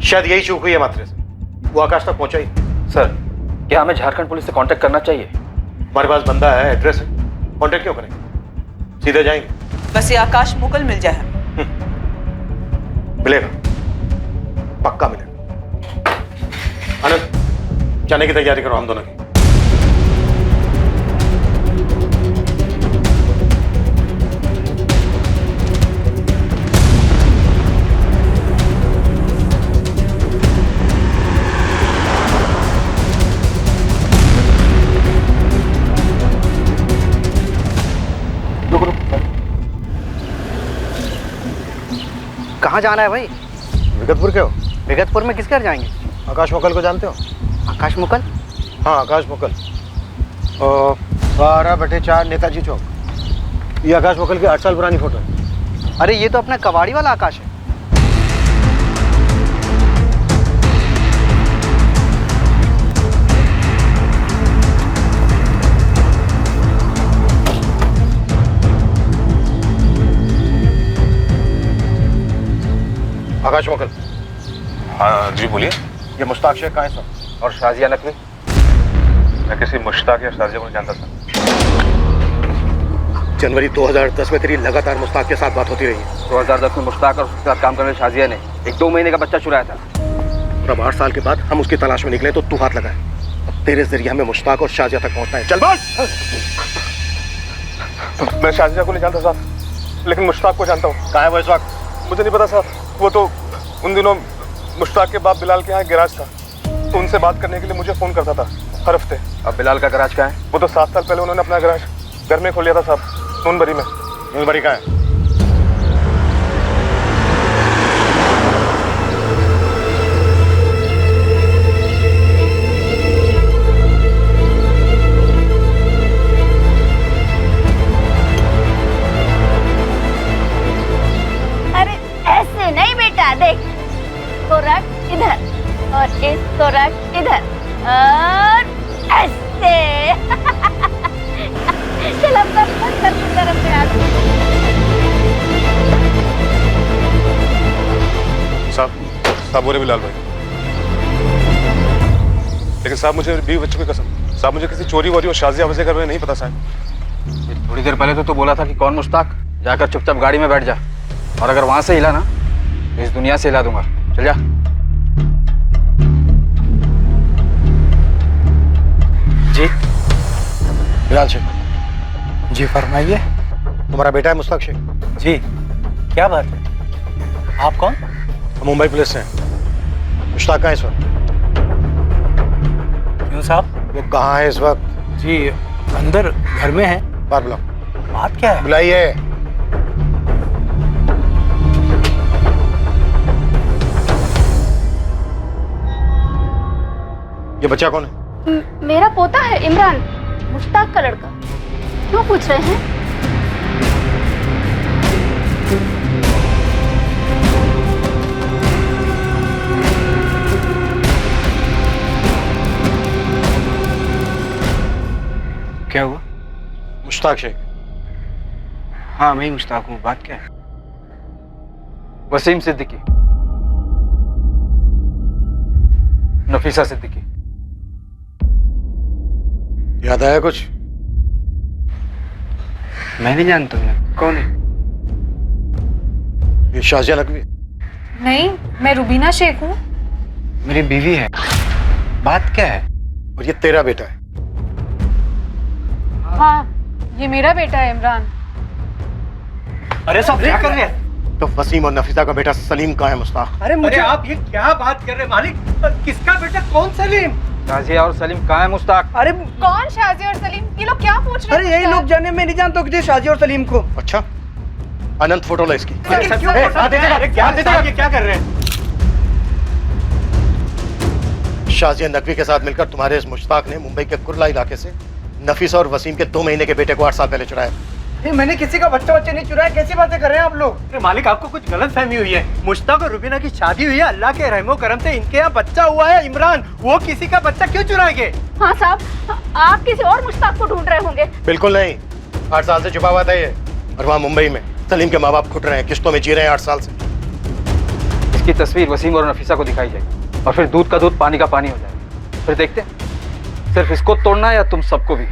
शायद यही चूक हुई है मात्रे से, वो आकाश तक पहुंचा ही। सर, क्या हमें झारखंड पुलिस से कांटेक्ट करना चाहिए? हमारे पास बंदा है, एड्रेस है, कांटेक्ट क्यों करेंगे? सीधे जाएंगे। बस ये आकाश मोकल मिल जाए हमें। मिलेगा, पक्का मिलेगा। आनंद, जाने की तैयारी करो हम दोनों की। कहाँ जाना है भाई? विगतपुर के हो? विगतपुर में किस घर जाएंगे? आकाश मोकल को जानते हो? आकाश मुकल? हाँ आकाश मोकल, 12/4 नेताजी चौक। ये आकाश मोकल की 8 साल पुरानी फोटो है। अरे ये तो अपना कबाड़ी वाला आकाश है। आकाश मोकल। हाँ जी बोलिए। ये मुश्ताक शेख कहाँ है सर? और शाजिया नकवी? मैं किसी मुश्ताक या शाजिया को नहीं जानता सर। जनवरी 2010 में तेरी लगातार मुश्ताक के साथ बात होती रही है। 2010 में मुश्ताक और उसके साथ काम करने शाजिया ने एक 2 महीने का बच्चा चुराया था। और अब 8 साल के बाद हम उसकी तलाश में निकले तो तू हाथ लगाए। अब तेरे जरिए हमें मुश्ताक और शाजिया तक पहुंचना है। चल बात। मैं शाजिया को नहीं जानता साहब, लेकिन मुश्ताक को जानता हूँ। कहाँ है वो इस वक्त? मुझे नहीं पता साहब, वो तो उन दिनों मुश्ताक के बाप बिलाल के यहाँ गैराज था, तो उनसे बात करने के लिए मुझे फोन करता था हर हफ्ते। अब बिलाल का गैराज कहाँ है? वो तो 7 साल पहले उन्होंने अपना गैराज घर में खोल लिया था साहब, नूनबरी में। नूनबरी कहाँ है? अरे ऐसे नहीं बेटा, देख इसको रख इधर और इसको रख इधर और ऐसे। चल अब तक पत्थर की तरफ से आ। साहब बोले बिलाल भाई, लेकिन साहब मुझे बीवी बच्चों की कसम, साहब मुझे किसी चोरी वोरी और शाजिया वजह कर नहीं पता साहब। थोड़ी देर पहले तो बोला था कि कौन मुश्ताक, जाकर चुपचाप गाड़ी में बैठ जा, और अगर वहां से हिला ना तो इस दुनिया से हिला दूंगा। चल जा। जी बिलाल शेख। जी फरमाइए। तुम्हारा बेटा है मुश्ताक शेख? जी क्या बात है? आप कौन? मुंबई पुलिस से। मुश्ताक कहाँ है इस वक्त? क्यों साहब? वो कहाँ है इस वक्त? जी अंदर घर में है। बाहर बुलाओ। बात क्या है? बुलाइए। ये बच्चा कौन है? मेरा पोता है इमरान, मुश्ताक का लड़का। क्यों पूछ रहे हैं? क्या हुआ? मुश्ताक शेख। हाँ मैं ही मुश्ताक हूँ, बात क्या है? वसीम सिद्दीकी, नफीसा सिद्दीकी। याद आया कुछ? मैं नहीं जानता हूँ। कौन है? ये शाजिया नकवी। नहीं, मैं रुबीना शेख हूँ। मेरी बीवी है। बात क्या है? और ये तेरा बेटा है? हाँ, ये मेरा बेटा है इमरान। अरे सब क्या कर रहे हैं? तो वसीम और नफीसा का बेटा सलीम कहाँ है मुश्ताक? अरे मुझे आप ये क्या बात कर रहे हैं मालिक? किसका बेटा? कौन सलीम? शाजिया और सलीम कहाँ है मुश्ताक? अरे कौन शाजी और सलीम? ये लोग क्या पूछ रहे हैं? अरे यही लोग जाने, मैं नहीं जानता किसी शाजी और सलीम को। अच्छा, अनंत फोटो ला इसकी। क्या कर रहे हैं? शाजिया नकवी के साथ मिलकर तुम्हारे इस मुश्ताक ने मुंबई के कुर्ला इलाके से नफीसा और वसीम के 2 महीने के बेटे को 8 साल पहले चुराया। मैंने किसी का बच्चा नहीं चुराया। कैसी बातें कर रहे हैं आप लोग? अरे मालिक, आपको कुछ गलत फहमी हुई है। मुश्ताक और रुबीना की शादी हुई है, अल्लाह के रहमो करम से इनके यहाँ बच्चा हुआ है इमरान। वो किसी का बच्चा क्यों चुराएंगे? हाँ साहब, आप किसी और मुश्ताक को ढूंढ रहे होंगे। बिल्कुल नहीं, 8 साल से छुपा हुआ था ये। और वहाँ मुंबई में सलीम के माँ बाप घुट रहे हैं, किश्तों में जी रहे हैं 8 साल से। इसकी तस्वीर वसीम और नफीसा को दिखाई जाएगी और फिर दूध का दूध पानी का पानी हो जाएगा। फिर देखते हैं सिर्फ इसको तोड़ना है या तुम सबको भी।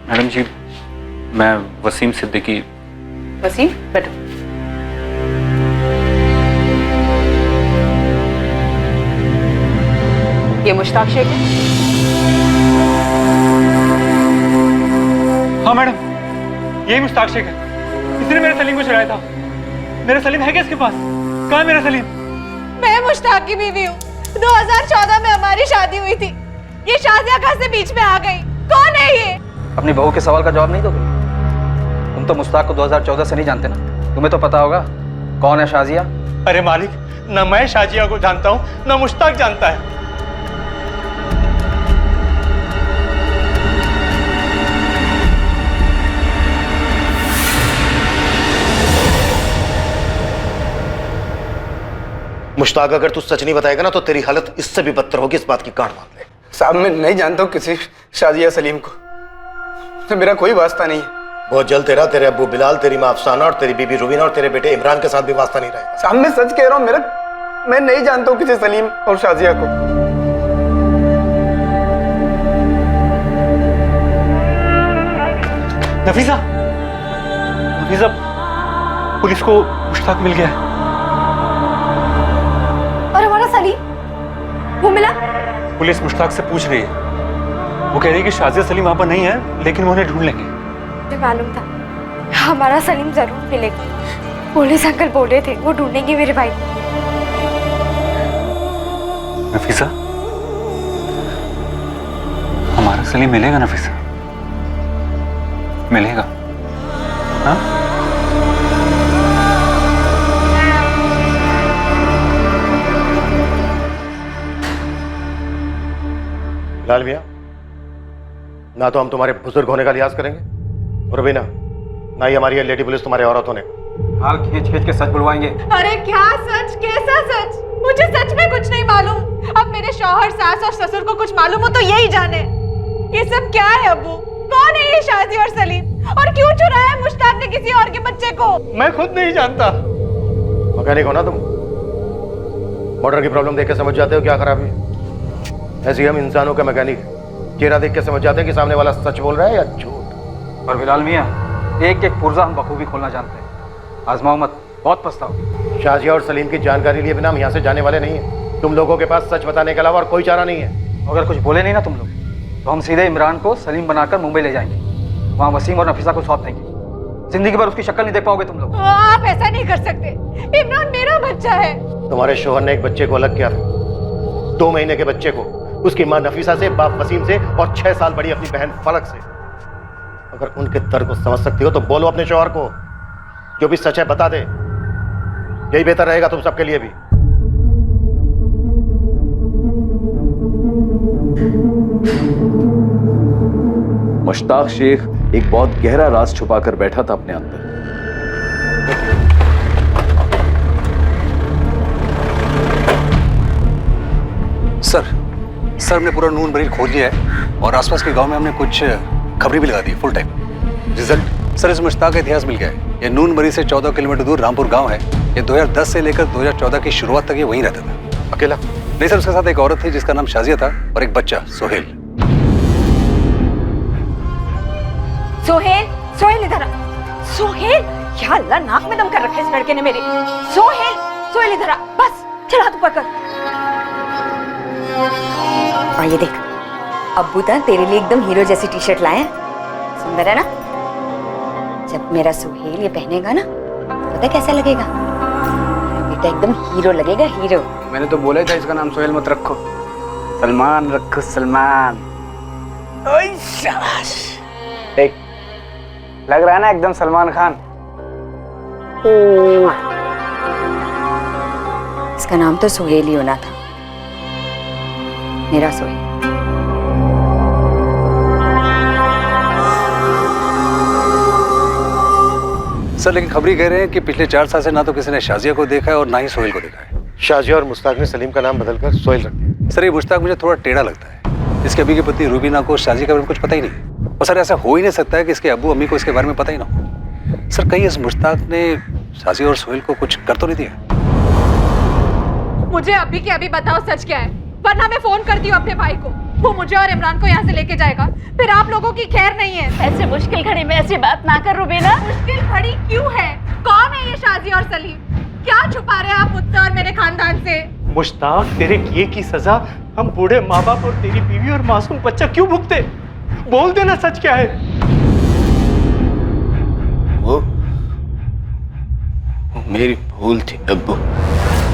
मैडम जी, मैं वसीम सिद्दीकी। वसीम, बैठो। ये मुश्ताक शेख है? हाँ मैडम, यही मुश्ताक शेख है। इसने मेरे सलीम को चुराया था। मेरा सलीम है क्या इसके पास? कहाँ है मेरा सलीम? मैं मुश्ताक की बीवी हूँ। 2014 में हमारी शादी हुई थी। ये शाजिया कहाँ से बीच में आ गई? कौन है ये? अपनी बहू के सवाल का जवाब नहीं दोगे? तुम तो मुश्ताक को 2014 से नहीं जानते ना। तुम्हें तो पता होगा कौन है शाजिया। अरे मालिक, न मैं शाजिया को जानता हूँ न मुश्ताक जानता है। मुश्ताक, अगर तू सच नहीं बताएगा ना तो तेरी हालत इससे भी बदतर होगी, इस बात की गांठ बांध ले। साहब मैं नहीं जानता हूँ किसी शाजिया सलीम को, तो मेरा कोई वास्ता नहीं है। बहुत जल्द तेरा, तेरे अब्बू बिलाल, तेरी माँ अफसाना और तेरी बीबी रुबीना और तेरे बेटे इमरान के साथ भी वास्ता नहीं रहेगा। साहब मैं सच कह रहा हूँ, मैं नहीं जानता हूँ किसी सलीम और शाजिया को। नफीसा, नफीसा, पुलिस को मुश्ताक मिल गया है। और हमारा सलीम, वो मिला? पुलिस मुश्ताक से पूछ रही है। वो कह रही है कि शाजिया सलीम वहां पर नहीं है, लेकिन वो उन्हें ढूंढ लेंगे। मुझे मालूम था हमारा सलीम जरूर मिलेगा। पुलिस अंकल बोल रहे थे वो ढूंढेंगे मेरे भाई को। नफीसा, हमारा सलीम मिलेगा नफीसा, मिलेगा। हाँ? लाल भैया, ना तो हम तुम्हारे बुजुर्ग होने का लिहाज करेंगे और भी ना ही हमारी लेडी पुलिस तुम्हारे औरत होने का। हाल खींच खींच के सच बुलवाएंगे। अरे क्या सच? कैसा सच? मुझे सच में कुछ नहीं मालूम। अब मेरे शौहर, सास और ससुर को कुछ मालूम हो तो यही जाने। ये सब क्या है अब्बू? कौन है ये शाजी और सलीम? और क्यों चुराया है मुश्ताक ने किसी और के बच्चे को? मैं खुद नहीं जानता। मैकेनिक हो ना तुम? मोटर की प्रॉब्लम देख के समझ जाते हो क्या खराबी है। ऐसे हम इंसानों का मैकेनिक है, चेहरा देख के समझ जाते हैं कि सामने वाला सच बोल रहा है या झूठ। और बिलाल मियाँ, एक एक पुर्जा हम बखूबी खोलना जानते हैं। आजमाओ मत, बहुत पछताओगे। शाजिया और सलीम की जानकारी लिए बिना हम यहाँ से जाने वाले नहीं हैं। तुम लोगों के पास सच बताने के अलावा और कोई चारा नहीं है। अगर कुछ बोले नहीं ना तुम लोग, तो हम सीधे इमरान को सलीम बनाकर मुंबई ले जाएंगे। वहाँ वसीम और नफीसा को सौंप देंगे। जिंदगी भर उसकी शक्ल नहीं देख पाओगे तुम लोग। आप ऐसा नहीं कर सकते। इमरान मेरा बच्चा है। तुम्हारे शोहर ने एक बच्चे को अलग किया था, 2 महीने के बच्चे को उसकी मां नफीसा से, बाप वसीम से और 6 साल बड़ी अपनी बहन फलक से। अगर उनके दर्द को समझ सकती हो तो बोलो अपने शौहर को, जो भी सच है बता दे। यही बेहतर रहेगा तुम सबके लिए भी। मुश्ताक शेख एक बहुत गहरा राज छुपाकर बैठा था अपने अंदर। सर हमने पूरा नून मरीज खोज लिया है और आसपास के गांव में हमने कुछ खबरें भी लगा दी फुल टाइम। रिजल्ट सर इस मुश्ताक का इतिहास मिल गया है। ये नून मरीज से 14 किलोमीटर दूर रामपुर गांव है। ये 2010 से लेकर 2014 की शुरुआत तक ये वहीं रहता था। अकेला? नहीं सर, उसके साथ एक औरत थी जिसका नाम शाजिया था और एक बच्चा सोहेल। सोहेल इधर आ। सोहेल, क्या अल्लाह, नाक में दम कर रखा है इस लड़के ने मेरे। सोहेल इधर आ, बस चला तू पकड़। और ये देख, अब्बू तो तेरे लिए एकदम हीरो जैसी टी शर्ट लाए हैं। सुंदर है ना? जब मेरा सोहेल ये पहनेगा ना, पता कैसा लगेगा? मेरा बेटा एकदम हीरो लगेगा, हीरो। मैंने तो बोला था इसका नाम सोहेल मत रखो, सलमान रखो, सलमान। ओए शाबाश, देख लग रहा है ना एकदम सलमान खान। इसका नाम तो सोहेल ही होना था, मेरा सोहेल। सर लेकिन खबरी कह रहे हैं कि पिछले 4 साल से ना तो किसी ने शाजिया को देखा है और ना ही सोहेल को देखा है। शाजिया और मुश्ताक ने सलीम का नाम बदलकर सोहेल रख दिया। सर ये मुश्ताक मुझे थोड़ा टेढ़ा लगता है। इसके अभी की पत्नी रूबीना को शाजिया के बारे में कुछ पता ही नहीं। और सर ऐसा हो ही नहीं सकता है कि इसके अब्बू अम्मी को इसके बारे में पता ही ना हो। सर कहीं इस मुश्ताक ने शाजिया और सोहेल को कुछ कर तो नहीं दिया? मुझे अभी के अभी बताओ सच क्या है, वरना मैं फोन करती हूँ अपने भाई को। वो मुझे और इमरान को यहाँ से लेके जाएगा, फिर आप लोगों की खैर नहीं है। ऐसे मुश्किल घड़ी में ऐसी बात ना कर रुबीना। मुश्किल घड़ी क्यों है? कौन है ये शाजिया और सलीम? क्या छुपा रहे हैं आप मुझसे और मेरे खानदान से? मुश्ताक, तेरे किए की सजा हम बूढ़े माँ बाप और तेरी बीवी और मासूम बच्चा क्यों भुगते? बोल देना सच क्या है। वो मेरी भूल थी अब्बू।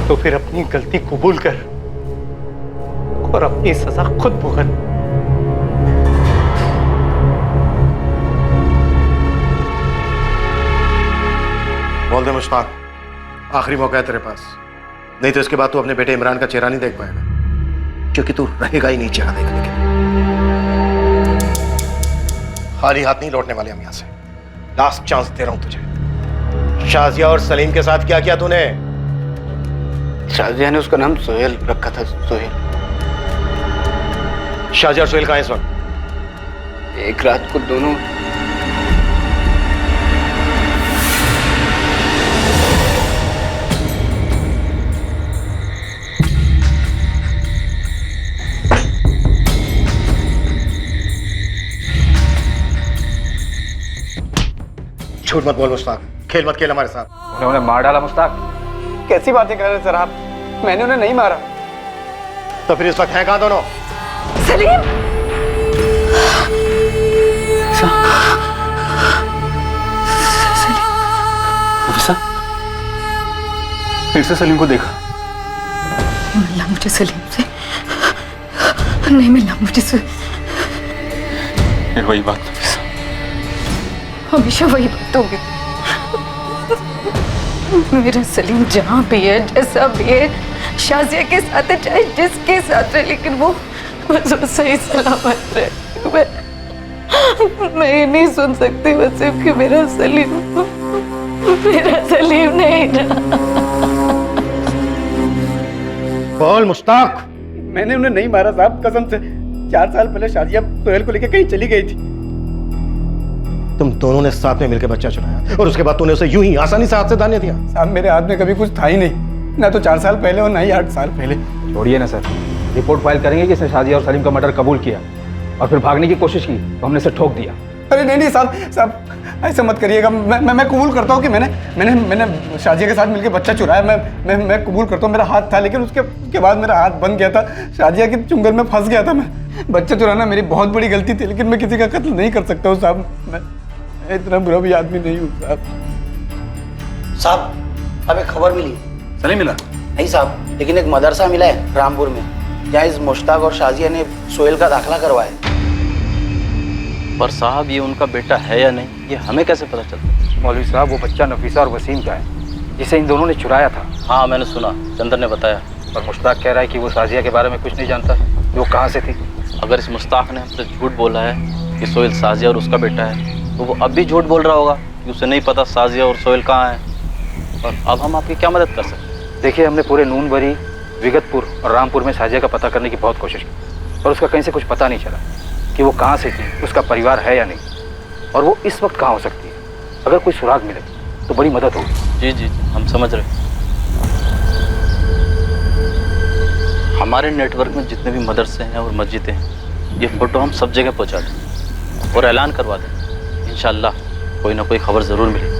तो फिर अपनी गलती कबूल कर और अपनी सजा खुद भुगत। बोल दे मुश्ताक, आखिरी मौका है तेरे पास, नहीं तो इसके बाद तू अपने बेटे इमरान का चेहरा नहीं देख पाएगा, क्योंकि तू रहेगा ही नहीं चेहरा देखने के लिए। खाली हाथ नहीं लौटने वाले हम यहां से। लास्ट चांस दे रहा हूं तुझे। शाजिया और सलीम के साथ क्या किया तूने? शाजिया ने उसका नाम सोहेल रखा था, सोहेल। शाजिया और सोहेल कहां है इस वक्त? एक रात को दोनों झूठ मत बोल मुश्ताक, खेल मत खेल हमारे साथ। उन्होंने मार डाला मुश्ताक। कैसी बातें कर रहे हैं सर आप? मैंने उन्हें नहीं मारा। तो फिर इस वक्त हैं कहां दोनों? सलीम! फिर से सलीम को देखा? मिलना मुझे सलीम से नहीं, मिलना मुझे से। फिर वही बात, हमेशा वही बात होगी। मेरा सलीम जहाँ भी है, जैसा भी है, शाजिया के साथ है, चाहे जिसके साथ है, लेकिन वो सही सलामत रहे। मैं ये नहीं सुन सकती वसीम कि मेरा सलीम नहीं रहा। बोल मुश्ताक। मैंने उन्हें नहीं मारा साहब, कसम से। 4 साल पहले शाजिया सोहेल को लेकर कहीं चली गई थी। तुम दोनों ने साथ में मिलकर बच्चा चुराया और उसके बाद तूने उसे यूं ही आसानी से हाथ से दाने दिया। साहब मेरे हाथ में कभी कुछ था ही नहीं, ना तो 4 साल पहले और ना ही 8 साल पहले। छोड़िए ना सर, रिपोर्ट फाइल करेंगे कि इसने शाजिया और सलीम का मर्डर कबूल किया और फिर भागने की कोशिश की तो हमने इसे ठोक दिया। अरे नहीं साहब ऐसा मत करिएगा। मैं कबूल करता हूँ कि मैंने शाजिया के साथ मिलकर बच्चा चुराया। मैं कबूल करता हूँ, मेरा हाथ था, लेकिन उसके बाद मेरा हाथ बंद गया था। शाजिया के चुंगल में फंस गया था मैं। बच्चा चुराना मेरी बहुत बड़ी गलती थी, लेकिन मैं किसी का कत्ल नहीं कर सकता हूँ साहब। मैं इतना बुरा भी आदमी नहीं हूँ साहब। हमें खबर मिली। सलीम मिला? नहीं साहब, लेकिन एक मदरसा मिला है रामपुर में, जायज मुश्ताक और शाजिया ने सोहेल का दाखिला करवाया। पर साहब ये उनका बेटा है या नहीं, ये हमें कैसे पता चलता? मौलवी साहब, वो बच्चा नफीसा और वसीम का है, जिसे इन दोनों ने चुराया था। हाँ मैंने सुना, चंदन ने बताया। पर मुश्ताक कह रहा है कि वो शाजिया के बारे में कुछ नहीं जानता, वो कहाँ से थी। अगर इस मुश्ताक ने हमसे झूठ बोला है कि सोहेल साजिया और उसका बेटा है, तो वो अब भी झूठ बोल रहा होगा कि उसे नहीं पता साजिया और सोहेल कहाँ है। और अब हम आपकी क्या मदद कर सकते हैं? देखिए, हमने पूरे नूनबरी, विगतपुर और रामपुर में साजिया का पता करने की बहुत कोशिश की, पर उसका कहीं से कुछ पता नहीं चला कि वो कहाँ से थी, उसका परिवार है या नहीं, और वो इस वक्त कहाँ हो सकती है। अगर कोई सुराग मिले तो बड़ी मदद होगी। जी जी हम समझ रहे हैं। हमारे नेटवर्क में जितने भी मदरसे हैं और मस्जिदें हैं, ये फ़ोटो हम सब जगह पहुंचा दें और ऐलान करवा दें। इंशाअल्लाह कोई ना कोई खबर ज़रूर मिलेगी।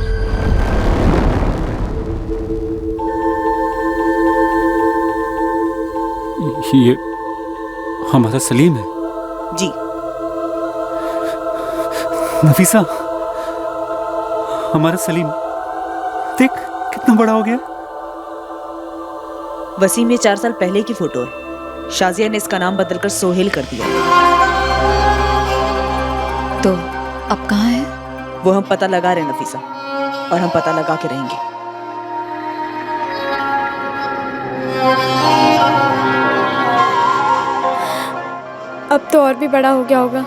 ये हमारा सलीम है। जी। नफीसा, हमारा सलीम देख कितना बड़ा हो गया। वसीम ये 4 साल पहले की फोटो है। शाजिया ने इसका नाम बदलकर सोहेल कर दिया। तो अब कहाँ है? वो हम पता लगा रहे हैं नफीसा, और हम पता लगा के रहेंगे। अब तो और भी बड़ा हो गया होगा,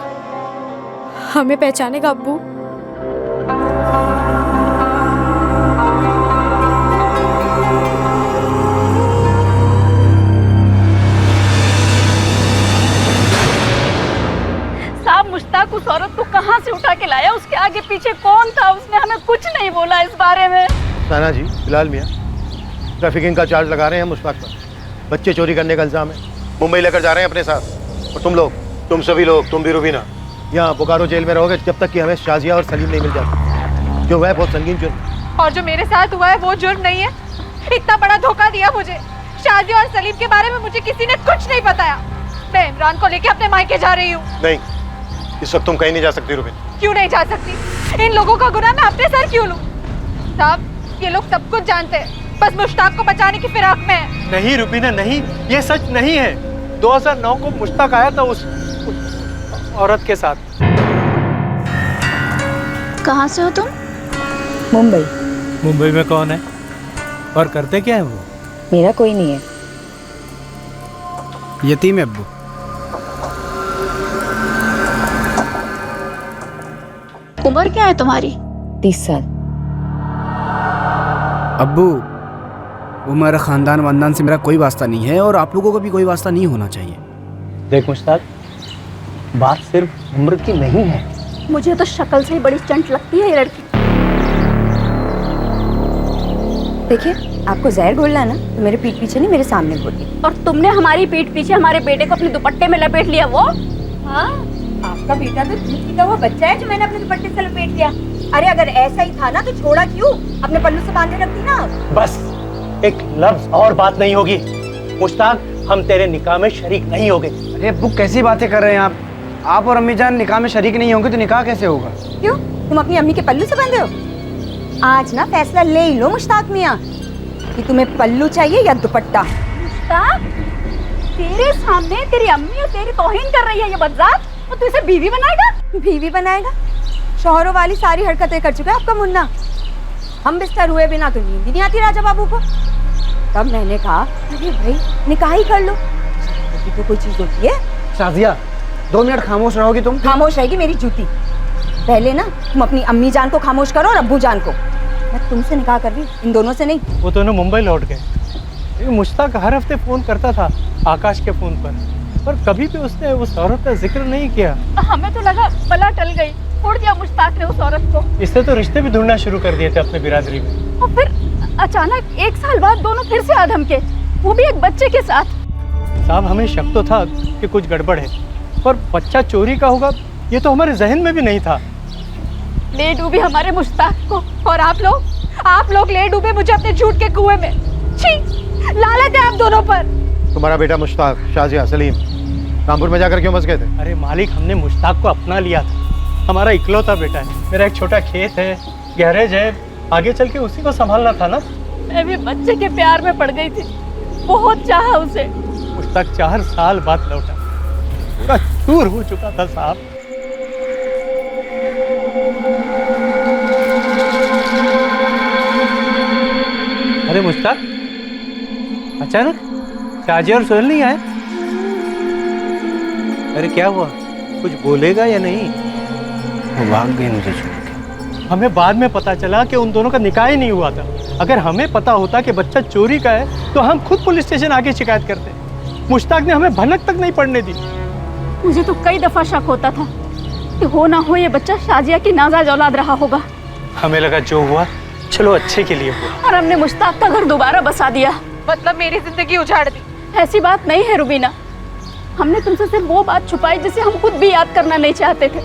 हमें पहचानेगा अब्बू। साहब, मुश्ताक उस औरत को कहाँ से उठा के लाया? उसके आगे पीछे कौन था? उसने हमें कुछ नहीं बोला इस बारे में। साना जी, बिलाल मियाँ ट्रैफिकिंग का चार्ज लगा रहे हैं मुश्ताक पर। बच्चे चोरी करने का इल्जाम है। मुंबई लेकर जा रहे हैं अपने साथ। और तुम लोग, तुम सभी लोग, तुम भी रुबीना, यहाँ बोकारो जेल में रहोगे जब तक कि हमें शाजिया और सलीम नहीं मिल जाते। जो है बहुत संगीन जुर्म। और जो मेरे साथ हुआ है वो जुर्म नहीं है। इतना बड़ा धोखा दिया मुझे। शाजिया और सलीम के बारे में मुझे किसी ने कुछ नहीं बताया। मैं इमरान को लेके अपने मायके जा रही हूँ। नहीं, इस वक्त तुम कहीं नहीं जा सकती रुबीन। क्यों नहीं जा सकती? इन लोगों का गुनाह मैं अपने सर क्यों लूं? साहब, ये लोग सब कुछ जानते हैं, बस मुश्ताक को बचाने की फिराक में है। नहीं रुबीना, नहीं, ये सच नहीं है। 2009 को मुश्ताक आया था उस औरत के साथ। कहाँ से हो तुम? मुंबई। मुंबई में कौन है और करते क्या है वो? मेरा कोई नहीं है। यतीम है अब्बू। उम्र क्या है तुम्हारी? 30 साल। अब्बू, वो मेरा खानदान वानदान से मेरा कोई वास्ता नहीं है, और आप लोगों का भी कोई वास्ता नहीं होना चाहिए। देख मुश्ताक, बात सिर्फ उम्र की नहीं है। मुझे तो शक्ल से ही बड़ी चंट लगती है ये लड़की। देखिए, आपको जहर घोलना है ना, तो मेरे पीठ पीछे नहीं, मेरे सामने घोलिए। और तुमने हमारी पीठ पीछे हमारे बेटे को अपने दुपट्टे में लपेट लिया। वो हाँ, आपका बेटा तो दूध का वो बच्चा है जो मैंने अपने दुपट्टे से लपेट लिया। अरे अगर ऐसा ही था ना तो छोड़ा क्यों? अपने पल्लू से बांधे रखती ना। बस एक लफ्ज और बात नहीं होगी। मुश्ताक, हम तेरे निकाह में शरीक नहीं होंगे। अरे अब्बू, कैसी बातें कर रहे हैं आप? आप और अम्मी जान निकाह में शरीक नहीं होंगे तो निकाह कैसे होगा? क्यों, तुम अपनी अम्मी के पल्लू से बंधे हो? आज ना फैसला ले ही लो मुश्ताक मियाँ कि तुम्हें पल्लू चाहिए या दुपट्टा। मुश्ताक, तेरे सामने तेरी अम्मी और तेरी तौहीन कर रही है ये बदजात, और तू इसे बीवी बनाएगा? बीवी बनाएगा? शौहरों वाली सारी हरकतें कर चुका है आपका मुन्ना। हम बिस्तर हुए बिना तो नींद ही नहीं आती राजा बाबू को। तब मैंने कहा, अरे भाई निकाह ही कर लो, तो कोई चीज होती है। शाजिया, 2 मिनट खामोश रहोगी तुम? खामोश रहेगी मेरी जूती। पहले ना तुम अपनी अम्मी जान को खामोश करो और अब्बू जान को। मैं तुमसे निकाह कर रही, इन दोनों से नहीं। वो दोनों मुंबई लौट गए। मुश्ताक हर हफ्ते फोन करता था आकाश के फोन पर कभी भी उसने उस औरत का जिक्र नहीं किया। हमें तो लगा बला टल गई, छोड़ दिया मुश्ताक ने उस औरत को। इसने तो रिश्ते भी ढूंढना शुरू कर दिए थे अपने बिरादरी में। और फिर अचानक 1 साल बाद दोनों फिर से आधम के, वो भी एक बच्चे के साथ। साहब, हमें शक तो था कि कुछ गड़बड़ है, पर बच्चा चोरी का होगा ये तो हमारे जहन में भी नहीं था। ले डूबे हमारे मुश्ताक को, और आप लोग ले डूबे मुझे अपने झूठ के कुएं में। छी, लालत है आप दोनों पर। तुम्हारा बेटा मुश्ताक, शाजिया, सलीम रामपुर में जाकर क्यों बस गए थे? अरे मालिक, हमने मुश्ताक को अपना लिया था। हमारा इकलौता बेटा है। मेरा एक छोटा खेत है, गैरेज है, आगे चल के उसी को संभालना था ना। मैं भी बच्चे के प्यार में पड़ गई थी। बहुत चाहा उसे। मुश्ताक 4 साल बाद लौटा, पूरा चूर हो चुका था साहब। अरे मुश्ताक, अचानक शाजिया और सोहेल नहीं आए? अरे क्या हुआ, कुछ बोलेगा या नहीं? वो भाग गए मुझे छोड़ के। हमें बाद में पता चला कि उन दोनों का निकाह ही नहीं हुआ था। अगर हमें पता होता कि बच्चा चोरी का है तो हम खुद पुलिस स्टेशन आके शिकायत करते। मुश्ताक ने हमें भनक तक नहीं पड़ने दी। मुझे तो कई दफा शक होता था कि हो ना हो ये बच्चा शाजिया की नाजायज औलाद रहा होगा। हमें लगा जो हुआ चलो अच्छे के लिए हुआ। और हमने मुश्ताक का घर दोबारा बसा दिया। मतलब मेरी जिंदगी उजाड़ दी। ऐसी बात नहीं है रुबीना, हमने तुमसे सिर्फ वो बात छुपाई जिसे हम खुद भी याद करना नहीं चाहते थे।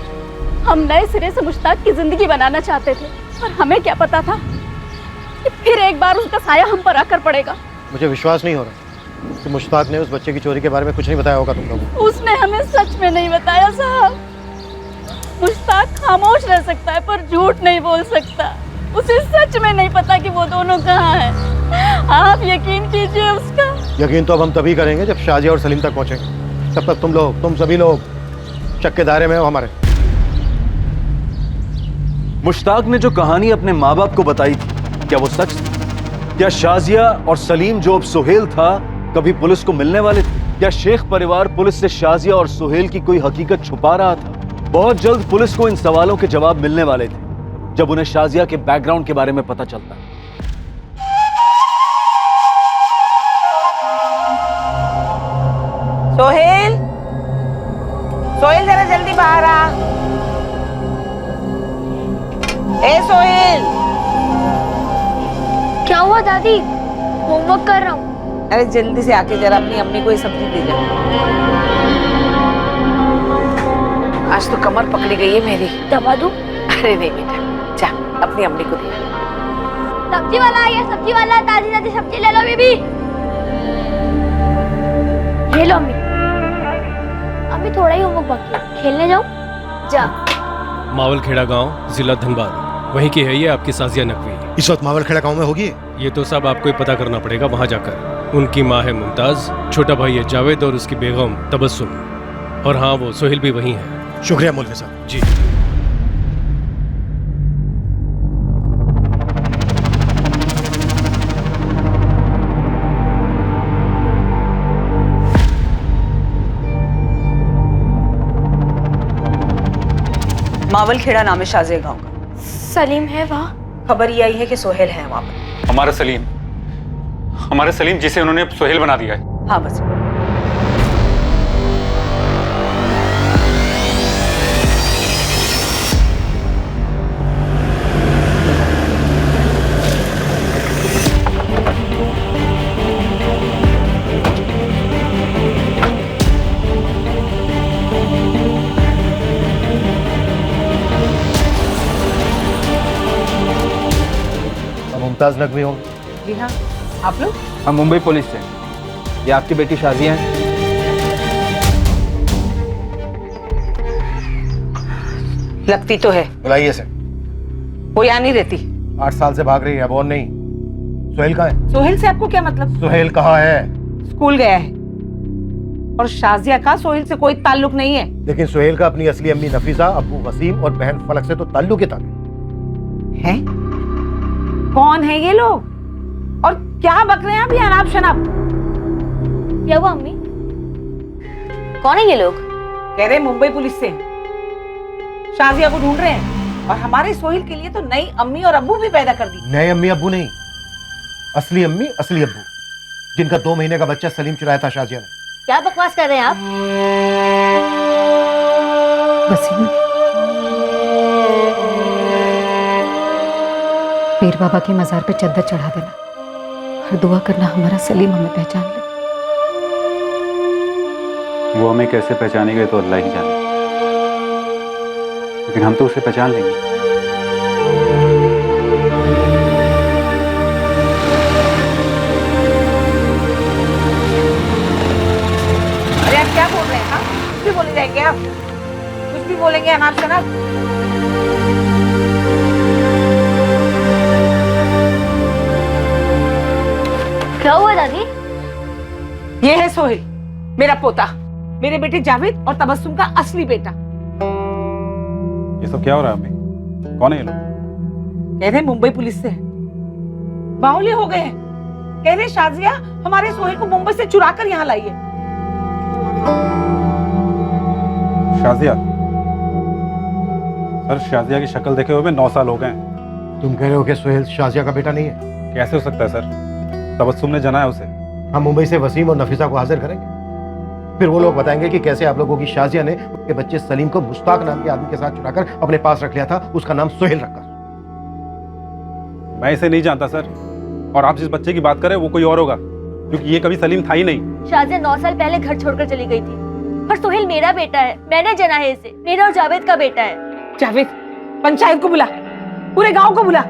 हम नए सिरे से मुश्ताक की जिंदगी बनाना चाहते थे, और हमें क्या पता था कि फिर एक बार उसका साया हम पर आकर पड़ेगा। मुझे विश्वास नहीं हो रहा कि मुश्ताक ने उस बच्चे की चोरी के बारे में कुछ नहीं बताया होगा तुम लोगों को। उसने हमें सच में नहीं बताया साहब। मुश्ताक खामोश रह सकता है पर झूठ नहीं बोल सकता। उसे सच में नहीं पता कि वो दोनों कहाँ हैं। आप यकीन कीजिए उसका। यकीन तो अब हम तभी करेंगे जब शाजिया और सलीम तक पहुंचेंगे। तब तक तुम सभी लोग शक के दायरे में हो हमारे। मुश्ताक ने जो कहानी अपने माँ बाप को बताई थी, क्या वो सच थी? क्या शाजिया और सलीम जो अब सुहेल था कभी पुलिस को मिलने वाले थे? क्या शेख परिवार पुलिस से शाजिया और सुहेल की कोई हकीकत छुपा रहा था? बहुत जल्द पुलिस को इन सवालों के जवाब मिलने वाले थे जब उन्हें शाजिया के बैकग्राउंड के बारे में पता चलता। सोहेल, सोहेल जरा जल्दी बाहर आ। ए सोहेल। क्या हुआ दादी? होमवर्क कर रहा हूँ। अरे जल्दी से आके जरा अपनी अम्मी को ये सब्जी दे जा। आज तो कमर पकड़ी गई है मेरी। दबा दूं? अरे नहीं बेटा, जा अपनी अम्मी को दे। सब्जी वाला आ गया, सब्जी वाला। ताजी ताजी सब्जी ले लो बेबी। ये लो अम्मी। अभी थोड़ा ही होमवर्क बाकी है, खेलने जाओ। जा। मावलखेड़ा गांव, जिला धनबाद, वहीं की है ये आपकी साजिया नकवी। इस वक्त मावलखेड़ा गांव में होगी? ये तो सब आपको ही पता करना पड़ेगा वहां जाकर। उनकी माँ है मुमताज, छोटा भाई है जावेद और उसकी बेगम तबस्सुम। और हाँ, वो सोहेल भी वहीं है। शुक्रिया मौलवी साहब। जी। मावलखेड़ा नाम है शाजिया गांव का। सलीम है वहाँ? खबर ये आई है कि सोहेल है वहाँ पर। हमारा सलीम जिसे उन्होंने सोहेल बना दिया है। हाँ बस। मुमताज नकवी हो? जी हाँ। आप लोग? हम मुंबई पुलिस से। ये आपकी बेटी शाजिया है? लगती तो है। बुलाइए से। वो यहाँ नहीं रहती। 8 साल से भाग रही है, अब और नहीं। सोहेल कहाँ है? सोहेल से आपको क्या मतलब? सोहेल कहाँ है? स्कूल गया है। और शाजिया का सोहेल से कोई ताल्लुक नहीं है। लेकिन सोहेल का अपनी असली अम्मी नफीसा, अब्बू वसीम और बहन फलक से तो ताल्लुक ही ताल्लुक है। कौन है ये लोग और क्या बक रहे हैं अभी अनाप शनाप? क्या हुआ अम्मी? कौन है ये लोग? कह रहे मुंबई पुलिस से शाजिया को ढूंढ रहे हैं और हमारे सोहेल के लिए तो नई अम्मी और अब्बू भी पैदा कर दी। नए अम्मी अब्बू नहीं, असली अम्मी असली अब्बू, जिनका 2 महीने का बच्चा सलीम चुराया था शाजिया ने। क्या बकवास कर रहे हैं आप? वसीम, पीर बाबा के मजार पे चद्दर चढ़ा देना और दुआ करना हमारा सलीम हमें पहचान ले। वो हमें कैसे पहचानेगा तो अल्लाह ही जाने, लेकिन हम तो उसे पहचान लेंगे। अरे आप क्या बोल रहे हैं? हाँ, कुछ भी बोले जाएंगे आप, कुछ भी बोलेंगे अनाप शनाप। क्या हुआ दादी? ये है सोहेल, मेरा पोता, मेरे बेटे जावेद और तबस्सुम का असली बेटा। ये सब क्या हो रहा है अम्मी? कौन है ये लोग? कह रहे मुंबई पुलिस से है, बाहुल्य हो गए हैं। कह रहे शाजिया हमारे सोहेल को मुंबई से चुरा कर यहाँ लाई है। शाजिया? सर शाजिया की शक्ल देखे हुए 9 साल हो गए हैं। तुम कह रहे हो कि सोहेल शाजिया का बेटा नहीं है? कैसे हो सकता है सर? तबस्सुम ने जना है उसे। हम मुंबई से वसीम और नफीसा को हाजिर करेंगे, फिर वो लोग बताएंगे कि कैसे आप लोगों की शाजिया ने उनके बच्चे सलीम को मुश्ताक नाम के आदमी के साथ चुराकर अपने पास रख लिया था, उसका नाम सोहेल रखकर। मैं इसे नहीं जानता सर, और आप जिस बच्चे की बात करें वो कोई और होगा, क्योंकि ये कभी सलीम था ही नहीं। शाजिया 9 साल पहले घर छोड़कर चली गई थी, पर सोहेल मेरा बेटा है, मैंने जना है इसे, मेरा और जावेद का बेटा है। जावेद, पंचायत को बुला, पूरे गांव को बुला,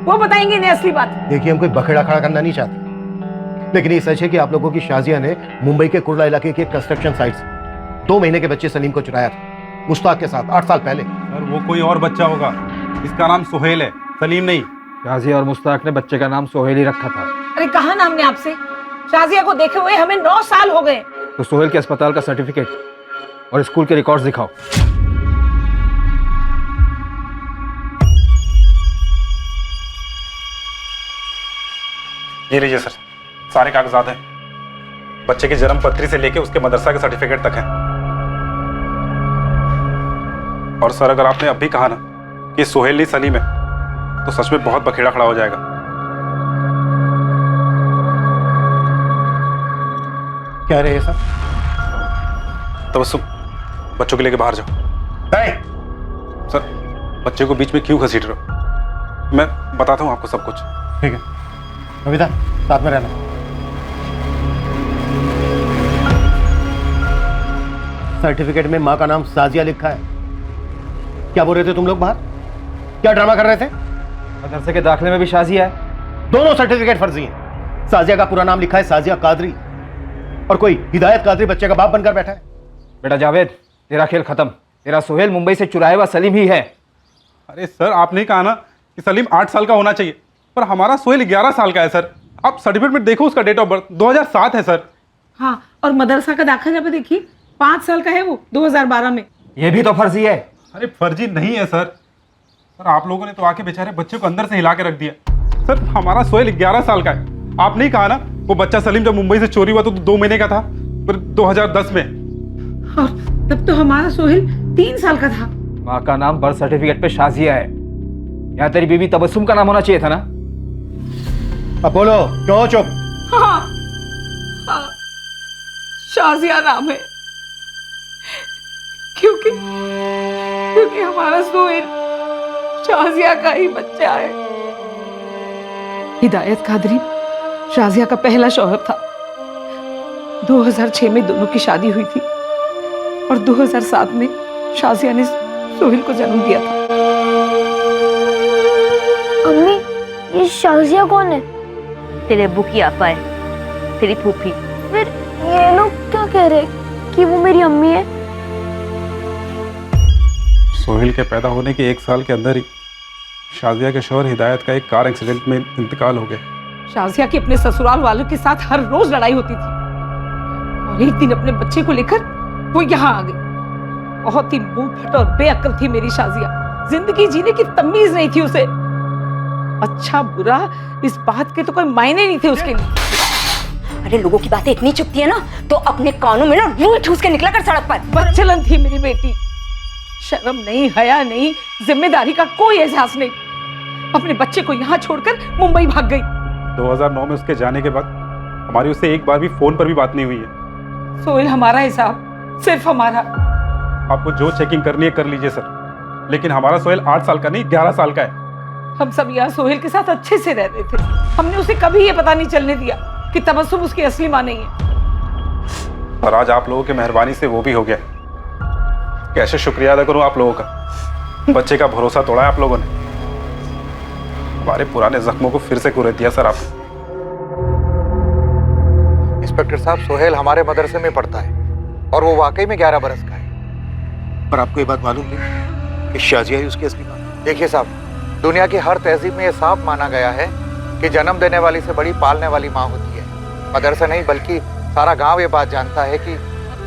वो बताएंगे इन्हें असली बात। देखिए हम कोई बखेड़ा खड़ा करना नहीं चाहते, लेकिन ये सच है कि आप लोगों की शाजिया ने मुंबई के कुर्ला इलाके के कंस्ट्रक्शन साइट से 2 महीने के बच्चे सलीम को चुराया था, मुश्ताक के साथ 8 साल पहले। सर वो कोई और बच्चा होगा, इसका नाम सोहेल है, सलीम नहीं। शाजिया और मुश्ताक ने बच्चे का नाम सोहेल ही रखा था। अरे कहा ना हमने आपसे, शाजिया को देखे हुए हमें 9 साल हो गए। तो सोहेल के अस्पताल का सर्टिफिकेट और स्कूल के रिकॉर्ड्स दिखाओ। ये लीजिए सर, सारे कागजात हैं, बच्चे की जन्म पत्री से लेके उसके मदरसा के सर्टिफिकेट तक है। और सर अगर आपने अब भी कहा ना कि सोहेल नहीं सलीम है, तो सच में बहुत बखेड़ा खड़ा हो जाएगा। क्या रहे सर? तबस्सुम, बच्चों के लेके बाहर जाओ। सर बच्चे को बीच में क्यों घसीट रहे हो? मैं बताता हूँ आपको सब कुछ। ठीक है नविता, साथ में रहना। सर्टिफिकेट में माँ का नाम साजिया लिखा है। क्या बोल रहे थे तुम लोग बाहर? क्या ड्रामा कर रहे थे? मदरसे के दाखिले में भी शाजिया है। दोनों सर्टिफिकेट फर्जी हैं। साजिया का पूरा नाम लिखा है साजिया कादरी, और कोई हिदायत कादरी बच्चे का बाप बनकर बैठा है। बेटा जावेद, तेरा खेल खत्म। तेरा सोहेल मुंबई से चुराया हुआ सलीम ही है। अरे सर आपने कहा ना कि सलीम 8 साल का होना चाहिए, पर हमारा सोहेल 11 साल का है सर। आप सर्टिफिकेट में देखो, उसका डेट ऑफ बर्थ 2007 है सर। हाँ, और मदरसा का दाखिला पे देखिए 5 साल का है वो, 2012 में। ये भी तो फर्जी है। अरे फर्जी नहीं है सर। सर आप लोगों ने तो आके बेचारे बच्चे को अंदर से हिला के रख दिया। सर हमारा सोहेल 11 साल का है। आप नहीं कहा ना वो बच्चा सलीम जब मुंबई से चोरी हुआ तो 2 महीने का था, फिर 2010 में। और तब तो हमारा सोहेल 3 साल का था। माँ का नाम बर्थ सर्टिफिकेट पे शाजिया है, यहाँ तेरी बीवी तबस्सुम का नाम होना चाहिए था ना। अब बोलो, क्यों चुप? हाँ, हाँ, शाजिया नाम है, क्योंकि हमारा सोहेल शाजिया का ही बच्चा है। हिदायत कादरी शाजिया का पहला शौहर था। 2006 में दोनों की शादी हुई थी और 2007 में शाजिया ने सोहेल को जन्म दिया था। अम्मी, ये शाजिया कौन है? तेरे अब्बू की आपा है, तेरी फूफी। फिर ये लोग क्या कह रहे कि वो मेरी अम्मी है? सोहेल के पैदा होने के 1 साल के अंदर ही शाजिया के शौहर हिदायत का एक कार एक्सीडेंट में इंतकाल हो गया। शाजिया की अपने ससुराल वालों के साथ हर रोज लड़ाई होती थी, और एक दिन अपने बच्चे को लेकर वो यहाँ आ गई। बहुत ही मुंहफट और बेअक्ल थी मेरी शाजिया, जिंदगी जीने की तमीज नहीं थी उसे। अच्छा बुरा इस बात के तो कोई मायने नहीं थे उसके लिए। अरे लोगों की बातें इतनी चुपती है ना, तो अपने कानों में ना रूई ठूस के निकला कर सड़क पर। बच्चलन थी मेरी बेटी, शर्म नहीं, हया नहीं, जिम्मेदारी का कोई एहसास नहीं। अपने बच्चे को यहाँ छोड़कर मुंबई भाग गई। 2009 में उसके जाने के बाद हमारी उससे एक बार भी फोन पर भी बात नहीं हुई है। सोहेल हमारा है साहब, सिर्फ हमारा। आपको जो चेकिंग करनी है कर लीजिए सर, लेकिन हमारा सोहेल 8 साल का नहीं 11 साल का है। हम सब यहाँ सोहेल के साथ अच्छे से रहते थे। हमने उसे कभी ये पता नहीं चलने दिया कि तबस्सुम उसकी असली माँ नहीं है। और आज आप लोगों की मेहरबानी से वो भी हो गया। कैसे शुक्रिया अदा करूं आप लोगों का, बच्चे का भरोसा तोड़ा है आप लोगों ने। हमारे पुराने जख्मों को फिर से कुरेद दिया सर आपने। इंस्पेक्टर साहब, सोहेल हमारे मदरसे में पढ़ता है और वो वाकई में 11 बरस का है। पर आपको ये बात मालूम थी कि शाजिया ही उसकी असली मां? देखिए साहब, दुनिया की हर तहजीब में ये साफ माना गया है कि जन्म देने वाली से बड़ी पालने वाली माँ होती है। मदरसा नहीं बल्कि सारा गांव ये बात जानता है कि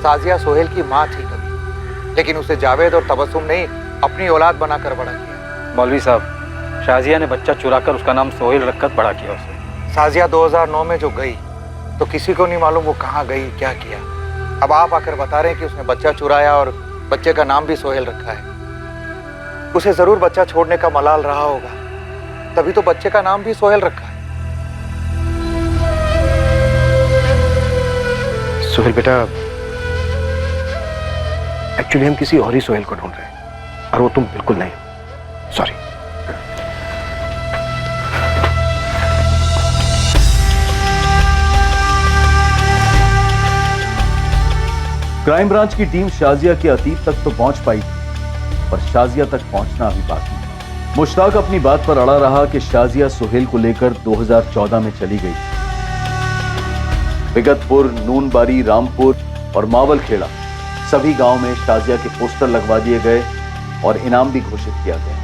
साजिया सोहेल की माँ थी कभी, लेकिन उसे जावेद और तबस्सुम ने अपनी औलाद बनाकर बड़ा किया। मौलवी साहब, शाजिया ने बच्चा चुराकर उसका नाम सोहेल रखकर बड़ा किया उसे। साजिया 2009 में जो गई तो किसी को नहीं मालूम वो कहाँ गई, क्या किया। अब आप आकर बता रहे हैं कि उसने बच्चा चुराया और बच्चे का नाम भी सोहेल रखा है। उसे जरूर बच्चा छोड़ने का मलाल रहा होगा, तभी तो बच्चे का नाम भी सोहेल रखा है। सोहेल बेटा, एक्चुअली हम किसी और ही सोहेल को ढूंढ रहे हैं और वो तुम बिल्कुल नहीं हो। सॉरी। क्राइम ब्रांच की टीम शाजिया के अतीत तक तो पहुंच पाई थी, पर शाजिया तक पहुंचना अभी बाकी है। मुश्ताक अपनी बात पर अड़ा रहा कि शाजिया सोहेल को लेकर 2014 में चली गई। विगतपुर, नूनबारी, रामपुर और मावलखेड़ा सभी गांव में शाजिया के पोस्टर लगवा दिए गए और इनाम भी घोषित किया गया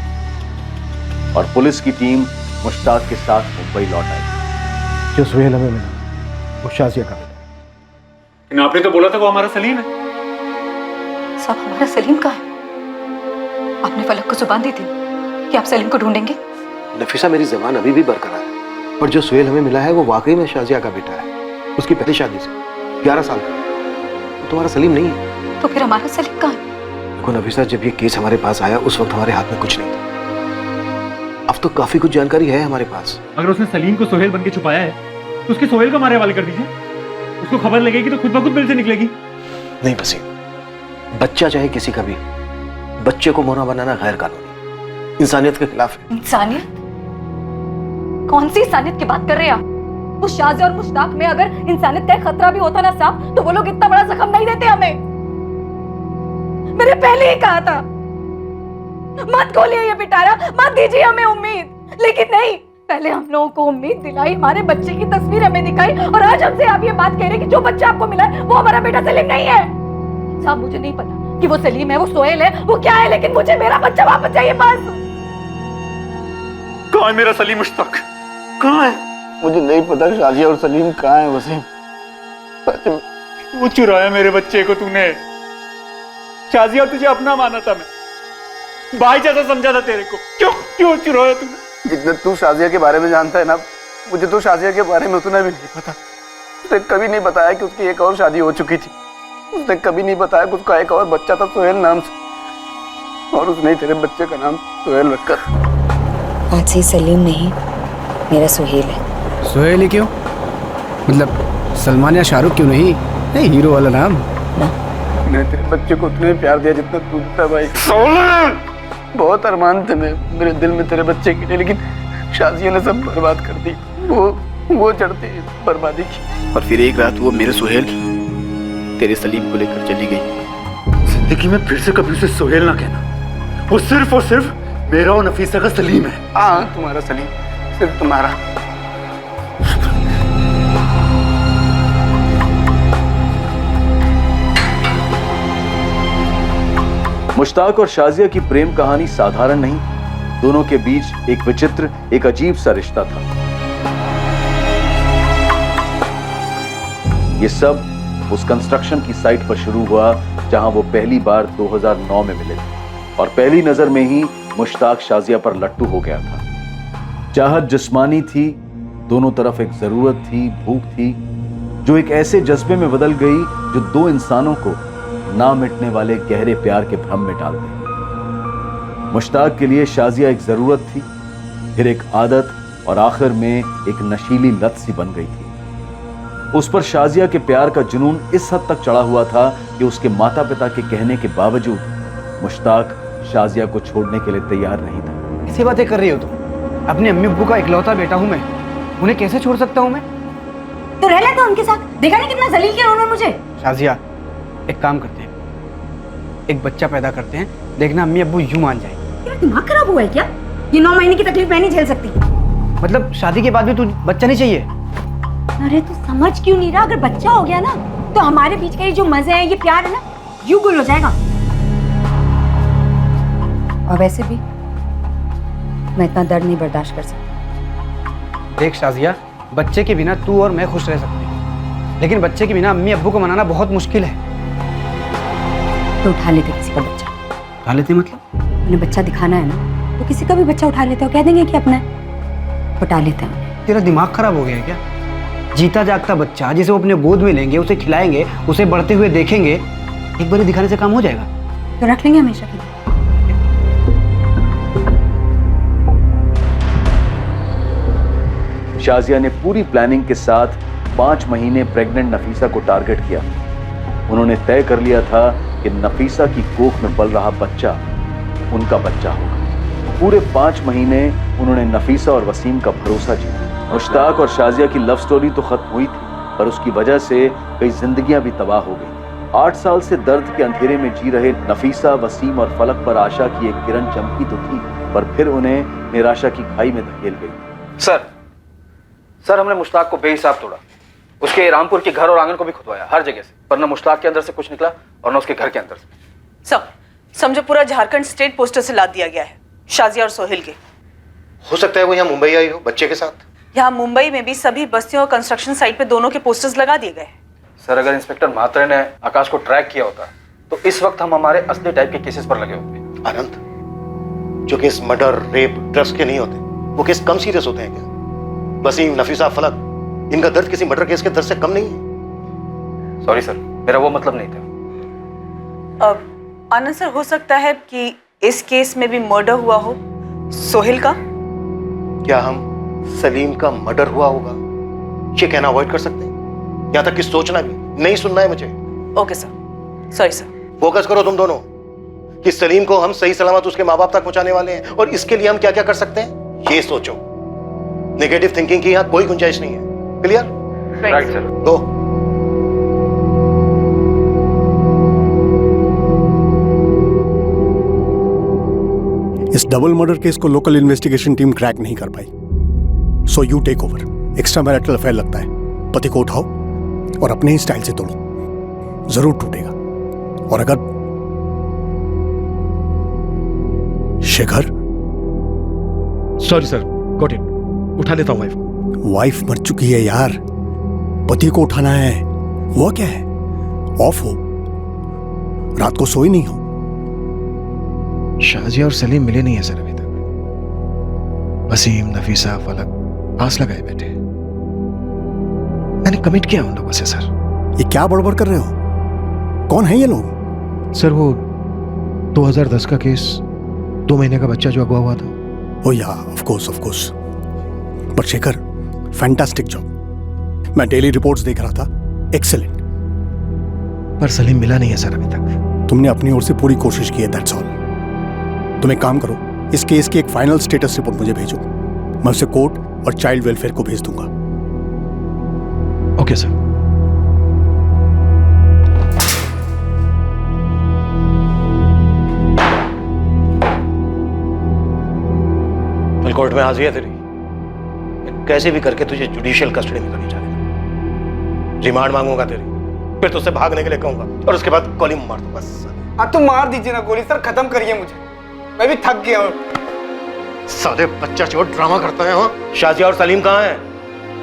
और पुलिस की टीम मुश्ताक के साथ मुंबई लौट आई। जो सोहेल हमें मिला वो शाजिया का बेटा। आपने तो बोला था वो हमारा सलीम है। साहब, हमारा सलीम कहाँ है? आपने फलक को जुबान दी थी कि आप सलीम को ढूंढेंगे। नफीसा, मेरी जबान अभी भी बरकरार है, पर जो सोहेल हमें मिला है वो वाकई में शाजिया का बेटा है। उसकी पहली शादी से 11 साल का। वो तुम्हारा सलीम नहीं है। तो फिर हमारा सलीम कहाँ है? देखो नफीसा, जब ये केस हमारे पास आया उस वक्त हमारे हाथ में कुछ नहीं था। अब तो काफी कुछ जानकारी है हमारे पास। अगर उसने सलीम को सोहेल बन के छुपाया है तो उसके सोहेल को हमारे हवाले कर दीजिए। उसको खबर लगेगी तो खुद ब खुद बिल से निकलेगी। नहीं वसीम, बच्चा चाहे किसी का भी, बच्चे को मोना बनाना गैर कानूनी, इंसानियत के खिलाफ है। इंसानियत? कौन सी इंसानियत की बात कर रहे हैं आप? उस शाजिया और मुश्ताक में अगर इंसानियत का खतरा भी होता ना साहब, तो वो लोग इतना बड़ा जख्म नहीं देते हमें। मैंने पहले ही कहा था मत खोलिए ये पिटारा, मत दीजिए हमें उम्मीद, लेकिन नहीं, पहले हम लोगों को उम्मीद दिलाई, हमारे बच्चे की तस्वीर हमें दिखाई और आज हमसे आप ये बात कह रहे हैं कि जो बच्चा आपको मिला है वो हमारा बेटा सलीम नहीं है। साहब, मुझे नहीं पता कि वो सलीम है, वो सोहेल है, वो क्या है, लेकिन मुझे मेरा बच्चा वापस चाहिए बस। कहाँ है मेरा सलीम? मुश्ताक कहाँ है? मुझे नहीं पता शाजिया और सलीम कहाँ है वसीम। वो चुराया मेरे बच्चे को तूने। शाजिया तुझे अपना माना था, मैं भाई जैसा समझा था तेरे को। क्यों चुराया तूने? जितना तू शाजिया के बारे में जानता है ना, मुझे तो शाजिया के बारे में उतना भी नहीं पता। उसने कभी नहीं बताया कि उसकी एक और शादी हो चुकी थी। उसने कभी नहीं बताया कि उसका एक और बच्चा था सोहेल नाम से, और उसने तेरे बच्चे का नाम सोहेल रखा। आज से सलीम नहीं, मेरा सोहेल है। सोहेल ही क्यों? मतलब सलमान या शाहरुख क्यों नहीं? नहीं, हीरो वाला नाम। मैंने तेरे बच्चे को उतना ही प्यार दिया जितना तू देता भाई। बहुत अरमान थे मेरे दिल में तेरे बच्चे के लिए, लेकिन शाजिया ने सब बर्बाद कर दी। वो चढ़ती बर्बादी की। और फिर एक रात वो मेरे सोहेल तेरे सलीम को लेकर चली गई। जिंदगी में फिर से कभी उसे सोहेल ना कहना। वो सिर्फ और सिर्फ मेरा और नफीसा का सलीम है। हाँ, तुम्हारा सलीम, सिर्फ तुम्हारा। मुश्ताक और शाजिया की प्रेम कहानी साधारण नहीं, दोनों के बीच एक विचित्र, एक अजीब सा रिश्ता था। ये सब उस कंस्ट्रक्शन की साइट पर शुरू हुआ जहां वो पहली बार 2009 में मिले थे और पहली नजर में ही मुश्ताक शाजिया पर लट्टू हो गया था। चाहत जिस्मानी थी, दोनों तरफ एक जरूरत थी, भूख थी, जो एक ऐसे जज्बे में बदल गई जो दो इंसानों को ना मिटने वाले गहरे प्यार के भ्रम में डाल दे। मुश्ताक के लिए शाजिया एक जरूरत थी, फिर एक आदत और आखिर में एक नशीली लत सी बन गई थी। उस पर शाजिया के प्यार का जुनून इस हद तक चढ़ा हुआ था कि उसके माता पिता के कहने के बावजूद मुश्ताक शाजिया को छोड़ने के लिए तैयार नहीं था। कैसी बातें कर रही हो तुम? अपने अम्मी अब्बू का इकलौता बेटा हूं मैं, उन्हें कैसे छोड़ सकता हूं मैं? तो रह लेता उनके साथ, देखा नहीं कितना जलील किया उन्होंने मुझे। शाजिया, एक काम करते हैं, एक बच्चा पैदा करते हैं, देखना अम्मी अब्बू यूं मान जाएंगे। तेरा दिमाग खराब हुआ है क्या? ये 9 महीने की तकलीफ मैं नहीं झेल सकती। मतलब शादी के बाद भी तू बच्चा नहीं चाहिए? अरे तू समझ क्यों नहीं रहा? अगर बच्चा हो गया ना तो हमारे बीच का ये जो मजे है, ये प्यार है ना, यूं गुल हो जाएगा। और वैसे भी मैं इतना दर्द नहीं बर्दाश्त कर सकती। देख शाजिया, बच्चे के बिना तू और मैं खुश रह सकते हैं, लेकिन बच्चे के बिना अम्मी अब्बू को मनाना बहुत मुश्किल है। तो उठा लेते किसी का बच्चा। उठा लेते मतलब? उन्हें बच्चा दिखाना है ना, तो किसी का भी बच्चा उठा लेते हो, कह देंगे कि अपना है, उठा लेते हैं। तेरा दिमाग खराब हो गया है क्या? जीता जागता बच्चा जिसे वो अपने गोद में लेंगे, उसे खिलाएंगे, उसे बढ़ते हुए देखेंगे, एक बार दिखाने से काम हो जाएगा? तो रख लेंगे हमेशा के लिए। शाजिया ने पूरी प्लानिंग के साथ 5 महीने प्रेग्नेंट नफीसा को टारगेट किया। उन्होंने तय कर लिया था कि नफीसा की कोख में पल रहा बच्चा उनका बच्चा होगा। पूरे 5 महीने उन्होंने नफीसा और वसीम का भरोसा जीता। मुश्ताक और शाजिया की लव स्टोरी तो खत्म हुई थी, पर उसकी वजह से कई जिंदगियां भी तबाह हो गई। 8 साल से दर्द के अंधेरे में जी रहे नफीसा, वसीम और फलक पर आशा की एक किरण चमकी तो थी, पर फिर उन्हें निराशा की खाई में धकेल गई। सर हमने मुश्ताक को बेहिसाब तोड़ा, उसके रामपुर के घर और आंगन को भी खुदवाया, हर जगह से, पर न मुश्ताक के अंदर से कुछ निकला और न उसके घर के अंदर से। सब समझो पूरा झारखंड स्टेट पोस्टर से लाद दिया गया है शाजिया और सोहेल के। हो सकता है वो यहाँ मुंबई आई हो बच्चे के साथ। यहाँ मुंबई में भी सभी बस्तियों और कंस्ट्रक्शन साइट पे दोनों के पोस्टर्स लगा दिए गए। सर अगर इंस्पेक्टर म्हात्रे ने आकाश को ट्रैक किया होता तो इस वक्त हम हमारे असली टाइप के केसेस पर लगे होते। अनंत, जो केस मर्डर, रेप, ड्रग्स के नहीं होते, वो केस कम सीरियस होते हैं क्या? वसीम, नफीसा, फलक, इनका दर्द किसी मर्डर केस के दर्द से कम नहीं है। सॉरी सर, मेरा वो मतलब नहीं था। अब आनंद सर, हो सकता है कि इस केस में भी मर्डर हुआ हो सोहेल का। क्या हम सलीम का मर्डर हुआ होगा ये कहना अवॉइड कर सकते हैं? यहाँ तक कि सोचना भी नहीं, सुनना है मुझे। Okay sir, sorry sir. Focus करो तुम दोनों कि सलीम को हम सही सलामत उसके माँ बाप तक पहुंचाने वाले हैं, और इसके लिए हम क्या क्या कर सकते हैं ये सोचो। नेगेटिव थिंकिंग की यहाँ कोई गुंजाइश नहीं है। क्लियर? Right sir. गो। इस डबल मर्डर केस को लोकल इन्वेस्टिगेशन टीम क्रैक नहीं कर पाई, so you take over. Extra marital affair लगता है, पति को उठाओ और अपने ही स्टाइल से तोड़ो, जरूर टूटेगा। और अगर Shekhar, sorry sir, got it, उठा लेता हूँ वाइफ को। वाइफ मर चुकी है यार, पति को उठाना है। हुआ क्या है? ऑफ हो, रात को सोई नहीं हो। शाजिया और सलीम मिले नहीं है सर अभी तक। वसीम, नफीसा, फलक आस लगाए बैठे। मैंने कमिट किया उन लोगों से सर। ये क्या बड़बड़ कर रहे हो? कौन है ये लोग? सर वो 2010 का केस, 2 महीने का बच्चा जो अगवा हुआ था। ओ या, ऑफ कोर्स। पर शेखर, फैंटास्टिक जॉब। मैं डेली रिपोर्ट्स देख रहा था, एक्सेलेंट। पर सलीम मिला नहीं है सर अभी तक। तुमने अपनी ओर से पूरी कोशिश की है, दैट्स ऑल। तुम एक काम करो, इस केस की एक फाइनल स्टेटस रिपोर्ट मुझे भेजो, मैं उसे कोर्ट और चाइल्ड वेलफेयर को भेज दूंगा। Okay sir. कल कोर्ट में हाजिर है तेरी, कैसे भी करके तुझे जुडिशियल कस्टडी में करनी चाहिए। रिमांड मांगूंगा तेरी, फिर तुझसे भागने के लिए कहूंगा और उसके बाद गोली मार दूंगा। अब तो मार दीजिए ना गोली सर, खत्म करिए मुझे, मैं भी थक गया हूँ। साले बच्चा चोर ड्रामा करता है। हाँ, शाजिया और सलीम कहाँ हैं?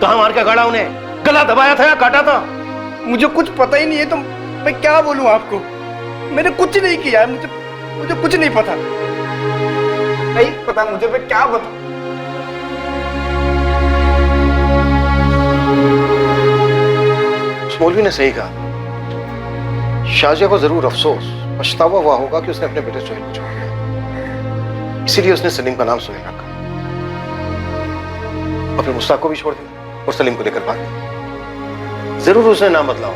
कहाँ मार के गाड़ा उन्हें? गला दबाया था या काटा था? मुझे कुछ पता ही नहीं है, तो मैं क्या बोलूं आपको? मैंने कुछ नहीं किया है, मुझे कुछ नहीं पता। नहीं पता मुझे, मैं क्या बताऊं? मौलवी ने सही कहा। शाजिया को जरूर अफसोस, पछतावा हुआ होगा कि उसने अपने बेटे सोहेल को छोड़ दिया, इसीलिए उसने सलीम का नाम सोहेल रखा और फिर मुश्ताक को भी छोड़ दिया और सलीम को लेकर भाग गया। जरूर उसने नाम बदला हो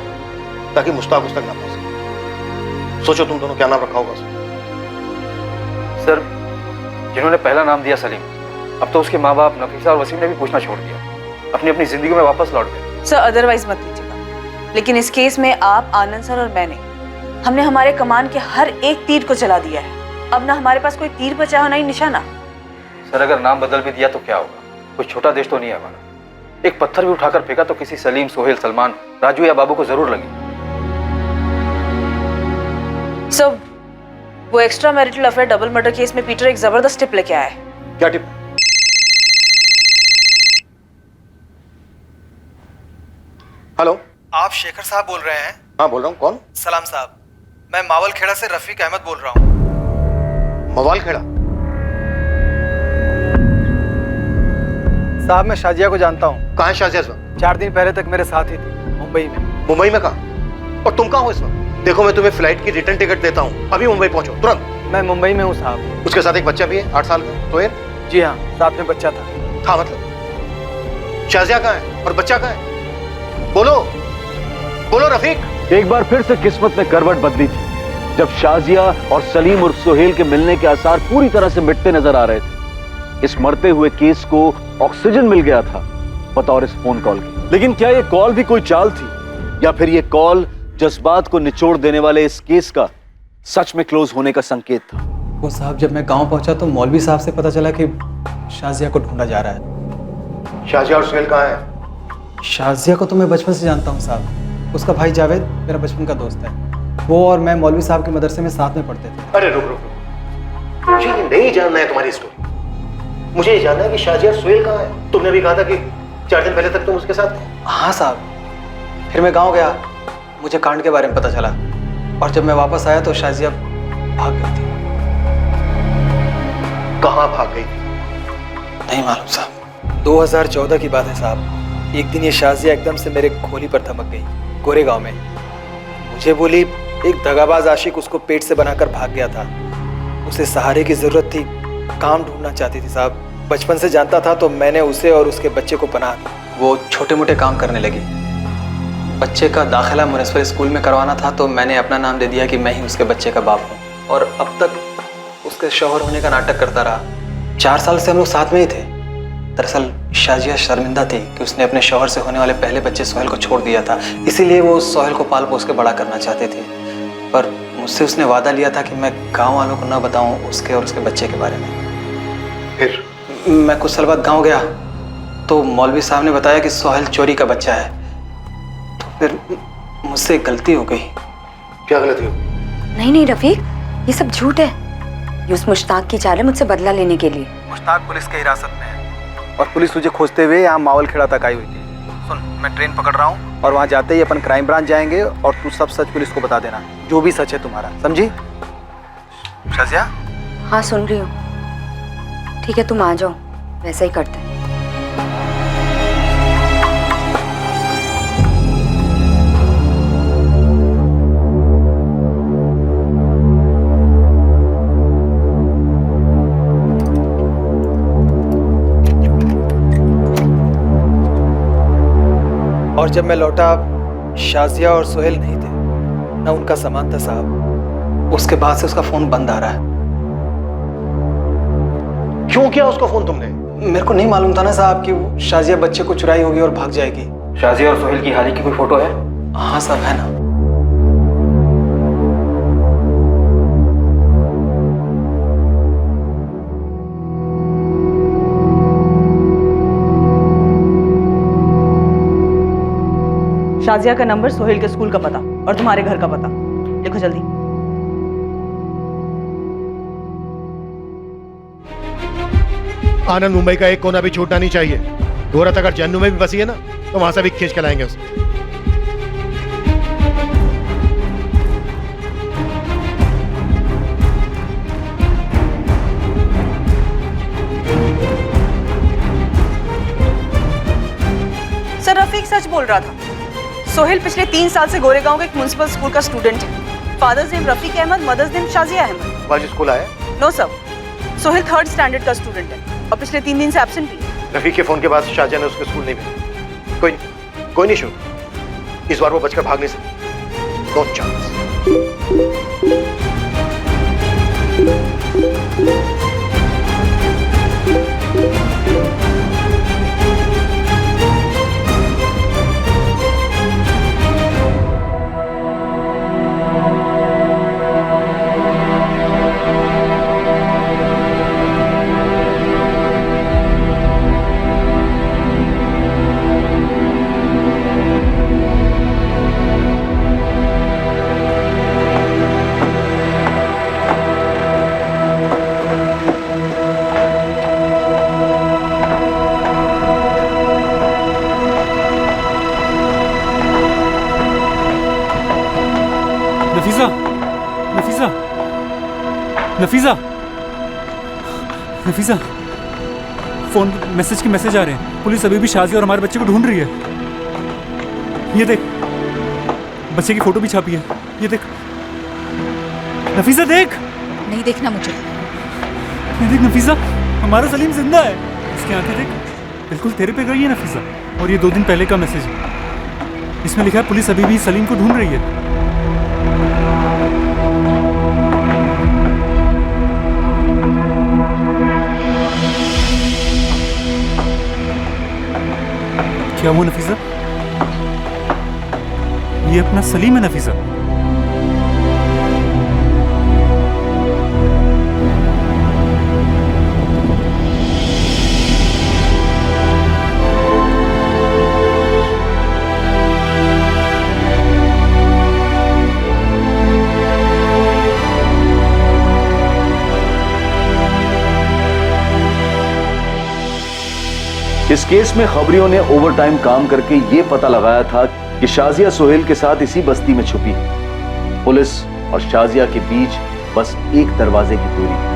ताकि मुश्ताक उस तक ना पहुंच सके। सोचो तुम दोनों क्या नाम रखा होगा उसने? सर जिन्होंने पहला नाम दिया सलीम, अब तो उसके माँ बाप नफीसा और वसीम ने भी पूछना छोड़ दिया, अपनी अपनी जिंदगी में वापस लौट गए। सर अदरवाइज मत लीजिएगा, लेकिन इस केस में आप, आनंद सर और मैंने, हमने हमारे कमान के हर एक तीर को चला दिया है। अब ना हमारे पास कोई तीर बचा हो, ना ही निशाना। सर अगर नाम बदल भी दिया तो क्या होगा? कोई छोटा देश तो नहीं है हमारा। एक पत्थर भी उठाकर फेंका तो किसी सलीम, सोहेल, सलमान, राजू या बाबू को जरूर लगी। सर वो extra marital affair double murder case में पीटर एक जबरदस्त टिप लेके आया है। क्या टिप? हेलो आप शेखर साहब बोल रहे हैं? हाँ बोल रहा हूँ। कौन? सलाम साहब, मैं मावल खेड़ा से रफीक अहमद बोल रहा हूँ। मवाल खेड़ा? साहब मैं शाजिया को जानता हूँ। कहाँ है शाजिया इस वक्त? 4 दिन पहले तक मेरे साथ ही थी, मुंबई में। मुंबई में कहाँ? और तुम कहाँ हो इस वक्त? देखो मैं तुम्हें फ्लाइट की रिटर्न टिकट देता हूँ, अभी मुंबई पहुंचो तुरंत। मैं मुंबई में हूँ साहब। उसके साथ एक बच्चा भी है 8 साल का, सोहेल? जी हाँ, साथ में बच्चा था। था मतलब? शाजिया कहाँ है और बच्चा कहाँ है? बोलो बोलो रफीक। एक बार फिर से किस्मत ने करवट बदली थी जब शाजिया और सलीम और सोहेल के मिलने के आसार पूरी तरह से मिटते नजर आ रहे थे। इस मरते हुए केस को ऑक्सीजन मिल गया था बतौर इस फोन कॉल की। लेकिन क्या यह कॉल भी कोई चाल थी या फिर यह कॉल जज्बात को निचोड़ देने वाले इस केस का सच में क्लोज होने का संकेत था? वो साहब जब मैं गांव पहुंचा तो मौलवी साहब से पता चला कि शाजिया को ढूंढा जा रहा है। शाजिया और सोहेल कहाँ है? शाजिया को तो मैं बचपन से जानता हूँ साहब। उसका भाई जावेद मेरा बचपन का दोस्त है। वो और मैं मौलवी साहब के मदरसे में साथ में पढ़ते थे। अरे रुक रुक रुक, मुझे ये नहीं जानना है तुम्हारी स्टोरी। मुझे ये जानना है कि शाजिया और सोहेल कहाँ है? तुमने भी कहा था कि 4 दिन पहले तक तुम उसके साथ थे। हाँ साहब, फिर मैं गांव गया, मुझे कांड के बारे में पता चला और जब मैं वापस आया तो शाजिया भाग गई थी। कहाँ भाग गई? नहीं मालूम साहब। 2014 की बात है साहब। एक दिन ये शाजिया एकदम से मेरे खोली पर थमक गई, गोरेगांव में। मुझे बोली एक दगाबाज आशिक उसको पेट से बनाकर भाग गया था, उसे सहारे की जरूरत थी, काम ढूंढना चाहती थी साहब। बचपन से जानता था तो मैंने उसे और उसके बच्चे को पनाह दी। वो छोटे मोटे काम करने लगी। बच्चे का दाखिला म्युनिसिपल स्कूल में करवाना था तो मैंने अपना नाम दे दिया कि मैं ही उसके बच्चे का बाप हूँ और अब तक उसके शौहर होने का नाटक करता रहा। 4 साल से हम लोग साथ में ही थे। दरअसल शाजिया शर्मिंदा थी कि उसने अपने शौहर से होने वाले पहले बच्चे सोहेल को छोड़ दिया था, इसीलिए वो सोहेल को पाल पोस के बड़ा करना चाहते थे। पर मुझसे उसने वादा लिया था कि मैं गांव वालों को न बताऊं उसके और उसके बच्चे के बारे में। फिर मैं कुछ साल बाद गांव गया तो मौलवी साहब ने बताया कि सोहेल चोरी का बच्चा है। तो फिर मुझसे गलती हो गई। क्या गलती हो? नहीं नहीं रफीक, ये सब झूठ है। ये उस मुश्ताक की चाल है मुझसे बदला लेने के लिए। मुश्ताक पुलिस की हिरासत में है और पुलिस तुझे खोजते हुए यहाँ मावल खेड़ा तक आई हुई थी। सुन, मैं ट्रेन पकड़ रहा हूँ और वहाँ जाते ही अपन क्राइम ब्रांच जाएंगे और तू सब सच पुलिस को बता देना, जो भी सच है तुम्हारा, समझी? शाजिया? हाँ सुन रही हूँ। ठीक है तुम आ जाओ, वैसा ही करते हैं। और जब मैं लौटा शाजिया और सोहेल नहीं थे, ना उनका सामान था साहब। उसके बाद से उसका फोन बंद आ रहा है। क्यों किया उसको फोन तुमने? मेरे को नहीं मालूम था ना साहब कि वो शाजिया बच्चे को चुराई होगी और भाग जाएगी। शाजिया और सोहेल की हाल ही की कोई फोटो है? हाँ साहब है ना। शाजिया का नंबर, सोहेल के स्कूल का पता और तुम्हारे घर का पता लिखो जल्दी। आनंद मुंबई का एक कोना भी छूटना नहीं चाहिए। गोरत अगर जन्नू में भी बसी है ना तो वहां से भी खींच के लाएंगे उसे। सर रफीक सच बोल रहा था। सोहेल पिछले 3 साल से गोरेगांव के एक म्युनिसिपल स्कूल का स्टूडेंट है। Father's name Rafiq Ahmed, mother's name Shazia Ahmed. आज स्कूल आया? No sir, Sohail 3rd standard का स्टूडेंट है और पिछले 3 दिन से एब्सेंट भी है। रफीक के फोन के बाद शाजिया ने उसके स्कूल नहीं भेजा। कोई नहीं शुरू, इस बार वो बचकर भाग नहीं सकती। No chance. Nafisa, Nafisa, Nafisa, phone message के मैसेज आ रहे हैं। पुलिस अभी भी शाजी और हमारे बच्चे को ढूंढ रही है। ये देख, बच्चे की फोटो भी छापी है। ये देख नफीसा, देख। नहीं देखना मुझे। ये देख नफीसा, हमारा सलीम जिंदा है। इसकी आंखें देख, बिल्कुल तेरे पे गई है नफीसा। और ये 2 दिन पहले का मैसेज है, इसमें लिखा है पुलिस अभी भी सलीम को ढूंढ रही है। क्या वो नफीसा? ये अपना सलीम है नफीसा। इस केस में खबरियों ने ओवरटाइम काम करके ये पता लगाया था कि शाजिया सोहेल के साथ इसी बस्ती में छुपी है। पुलिस और शाजिया के बीच बस एक दरवाजे की दूरी है।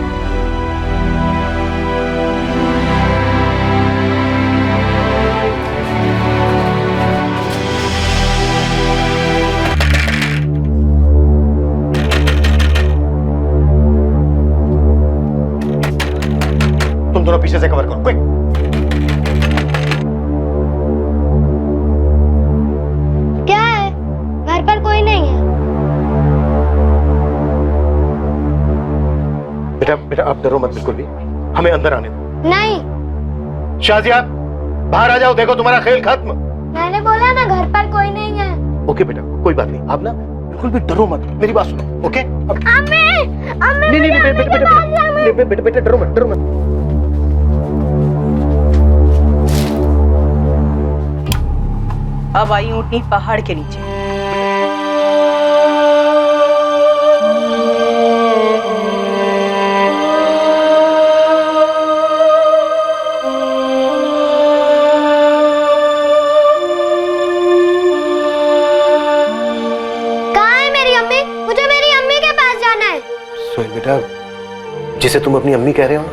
तुम दोनों पीछे से कवर करो, क्विक। घर पर कोई नहीं है। बेटा बेटा आप डरो मत बिल्कुल भी, हमें अंदर आने दो। नहीं। शाजिया बाहर आ जाओ, देखो तुम्हारा खेल खत्म। मैंने बोला ना घर पर कोई नहीं है। ओके बेटा, कोई बात नहीं, आप ना बिल्कुल भी डरो मत, मेरी बात सुनो, ओके? अम्मी, अम्मी, नहीं नहीं बेटा बेटा डरो मत, डरो मत। अब आई ऊँटनी पहाड़ के नीचे। सोहेल बेटा, जिसे तुम अपनी अम्मी कह रहे हो ना,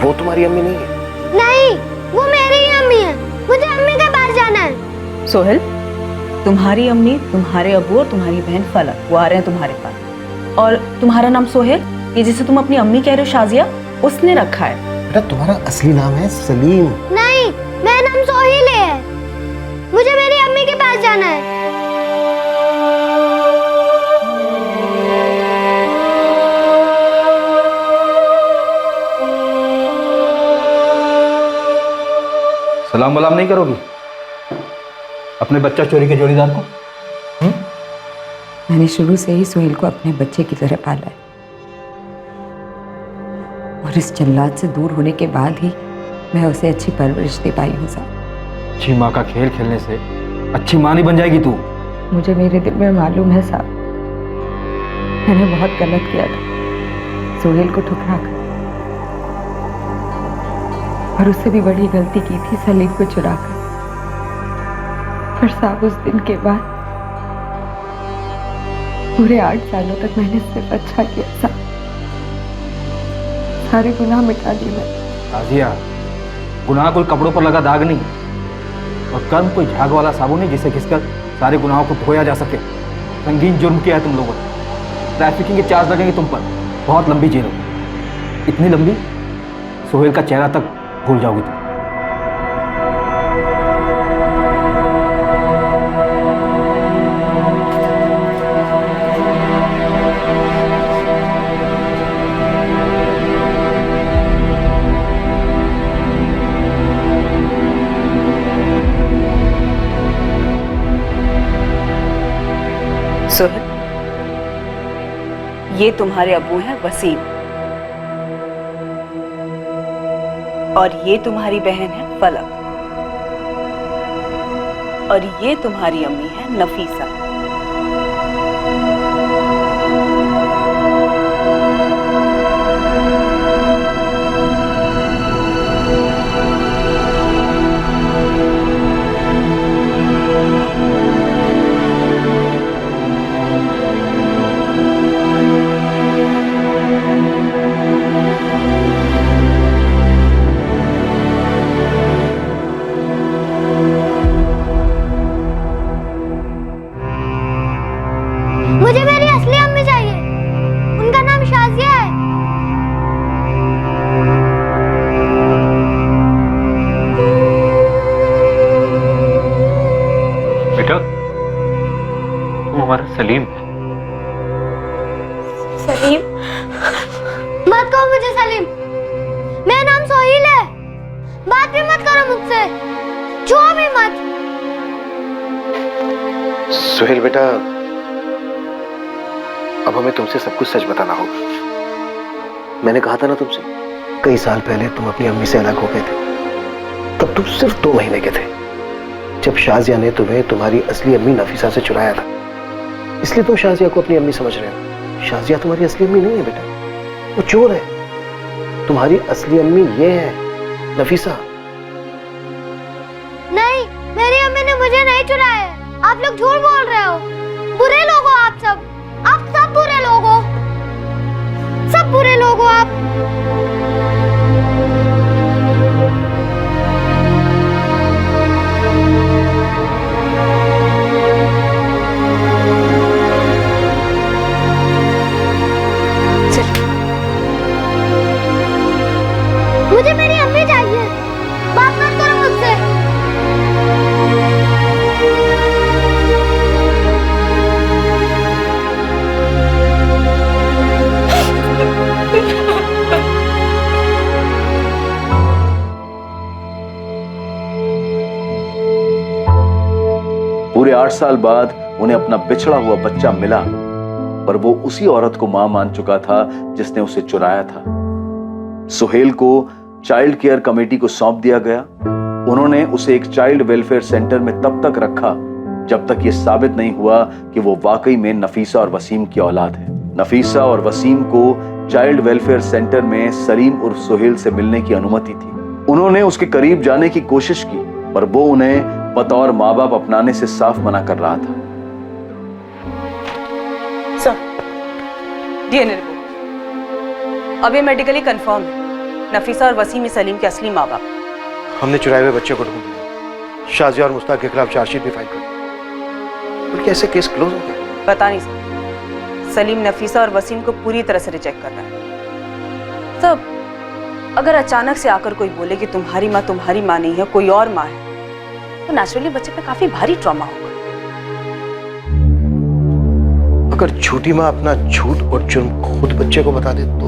वो तुम्हारी अम्मी नहीं है। नहीं, वो मेरी ही अम्मी है। मुझे अम्मी के पास जाना है। सोहेल, तुम्हारी अम्मी, तुम्हारे अबू और तुम्हारी बहन फलक वो आ रहे हैं तुम्हारे पास। और तुम्हारा नाम सोहेल, ये जिसे तुम अपनी अम्मी कह रहे हो शाजिया, उसने रखा है। बेटा तुम्हारा असली नाम है सलीम। नहीं, मेरा नाम सोहेल है। मुझे मेरी अम्मी के पास जाना है। सलाम वलाम नहीं करोगी अपने बच्चा चोरी के जोड़ीदार को? मैंने शुरू से ही सोहेल को अपने बच्चे की तरह पाला है, और इस जल्लाद से दूर होने के बाद ही मैं उसे अच्छी परवरिश दे पाई हूँ साहब। अच्छी माँ का खेल खेलने से अच्छी माँ नहीं बन जाएगी तू। मुझे मेरे दिल में मालूम है साहब, मैंने बहुत गलत किया था सोहेल को ठुकरा कर, और उससे भी बड़ी गलती की थी सलीम को चुरा कर। पर साहब उस दिन के बाद पूरे 8 सालों तक मैंने सिर्फ अच्छा किया साहब, सारे गुनाह मिटा दिए मैंने। राजिया, गुनाह कोई कपड़ों पर लगा दाग नहीं, और कर्म कोई झाग वाला साबुन नहीं जिसे घिसकर सारे गुनाहों को धोया जा सके। संगीन जुर्म किया है तुम लोगों ने, ट्रैफिकिंग के चार्ज लगेंगे तुम पर, बहुत लंबी जेल होगी, इतनी लंबी सोहेल का चेहरा तक भूल जाओगी तुम। सोहेल, ये तुम्हारे अब्बू हैं वसीम, और ये तुम्हारी बहन है फलक, और ये तुम्हारी अम्मी है नफीसा। सलीम मत कहो मुझे सलीम, मेरा नाम सोहिल है। बात भी मत करो मुझसे, छुओ भी मत। सुहेल बेटा, अब हमें तुमसे सब कुछ सच बताना होगा। मैंने कहा था ना तुमसे, कई साल पहले तुम अपनी अम्मी से अलग हो गए थे। तब तुम सिर्फ 2 महीने के थे, जब शाजिया ने तुम्हें तुम्हारी असली अम्मी नफीसा से चुराया था। इसलिए तुम शाजिया को अपनी अम्मी समझ रहे हो। शाजिया तुम्हारी असली अम्मी नहीं है बेटा, वो चोर है। तुम्हारी असली अम्मी ये है, नफीसा। नहीं, मेरी अम्मी ने मुझे नहीं चुराया है। आप लोग झूठ बोल रहे हो। बुरे लोग हो आप सब बुरे लोग हो, सब बुरे लोग हो आप। मुझे मेरी अम्मी चाहिए, बात मत करो मुझसे। पूरे 8 साल बाद उन्हें अपना बिछड़ा हुआ बच्चा मिला, पर वो उसी औरत को मां मान चुका था जिसने उसे चुराया था। सुहेल को चाइल्ड केयर कमेटी को सौंप दिया गया। उन्होंने उसे एक चाइल्ड वेलफेयर सेंटर में तब तक रखा जब तक यह साबित नहीं हुआ कि वो वाकई में नफीसा और वसीम की औलाद है। नफीसा और वसीम को चाइल्ड वेलफेयर सेंटर में सलीम उर्फ सुहेल से मिलने की अनुमति थी। उन्होंने उसके करीब जाने की कोशिश की, पर वो उन्हें बतौर माँ बाप अपनाने से साफ मना कर रहा था। सर, डीएनए रिपोर्ट अब ये मेडिकली कंफर्म है। नफीसा और वसीम सलीम के असली माँ बाप। हमने चुराए हुए बच्चे को ढूंढ लिया, शाजिया और मुस्ताक के खिलाफ चार्जशीट भी फाइल कर दी। उनके ऐसे केस क्लोज हो गए? पता नहीं सर, सलीम नफीसा और वसीम को पूरी तरह से रिजेक्ट कर रहा है। सब अगर अचानक से आकर कोई बोले कि तुम्हारी माँ नहीं है, कोई और माँ है, तो नेचुरली बच्चे पे काफी भारी ट्रॉमा होगा। अगर झूठी माँ अपना झूठ और जुर्म खुद बच्चे को बता दे तो?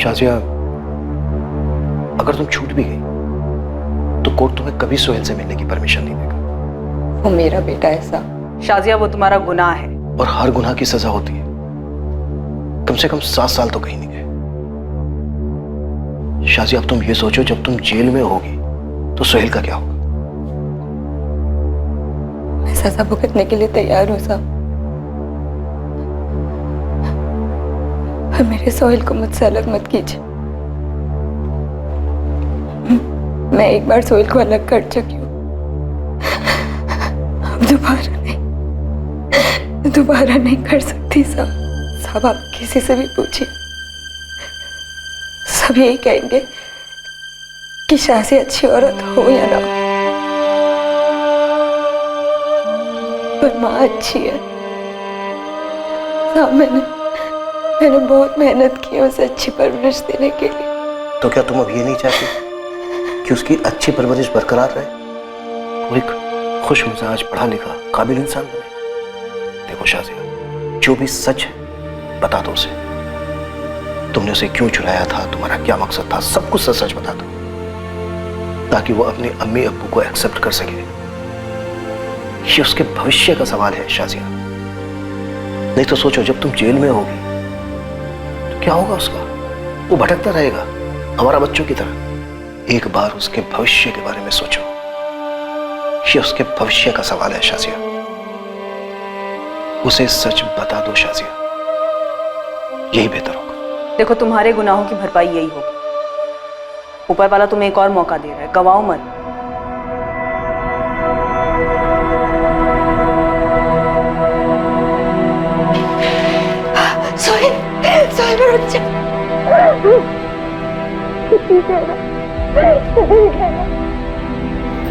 शाजिया, अगर तुम छूट भी गई तो कोर्ट तुम्हें कभी सोहेल से मिलने की परमिशन नहीं देगा। वो मेरा बेटा है साहब। शाजिया, वो तुम्हारा गुनाह है। और हर गुनाह की सजा होती है। कम से कम 7 साल तो कहीं नहीं गए। शाजिया, अब तुम ये सोचो, जब तुम जेल में होगी तो सोहेल का क्या होगा? मैं सजा भुगतने के लिए तैयार हूँ साहब, पर मेरे सोहेल को मुझसे अलग मत कीजिए। मैं एक बार सोहेल को अलग कर चुकी हूँ, अब दोबारा नहीं कर सकती साहब। आप किसी से भी पूछिए, सब यही कहेंगे कि शाजी अच्छी औरत हो या ना, पर माँ अच्छी है साहब। मैंने बहुत मेहनत की है उसे अच्छी परवरिश देने के लिए। तो क्या तुम अब ये नहीं चाहती कि उसकी अच्छी परवरिश बरकरार रहे, वो एक खुश मिजाज, पढ़ा लिखा, काबिल इंसान बने? देखो शाजिया, जो भी सच है बता दो उसे। तुमने उसे क्यों चुराया था, तुम्हारा क्या मकसद था, सब कुछ सच बता दो, ताकि वो अपने अम्मी अब्बू को एक्सेप्ट कर सके। ये उसके भविष्य का सवाल है शाजिया। नहीं तो सोचो, जब तुम जेल में होगी तो क्या होगा उसका? वो भटकता रहेगा हमारा बच्चों की तरह। एक बार उसके भविष्य के बारे में सोचो। ये उसके भविष्य का सवाल है शाजिया। उसे सच बता दो शाजिया, यही बेहतर होगा। देखो, तुम्हारे गुनाहों की भरपाई यही होगी। ऊपर वाला तुम्हें एक और मौका दे रहा है, गवाओ मत।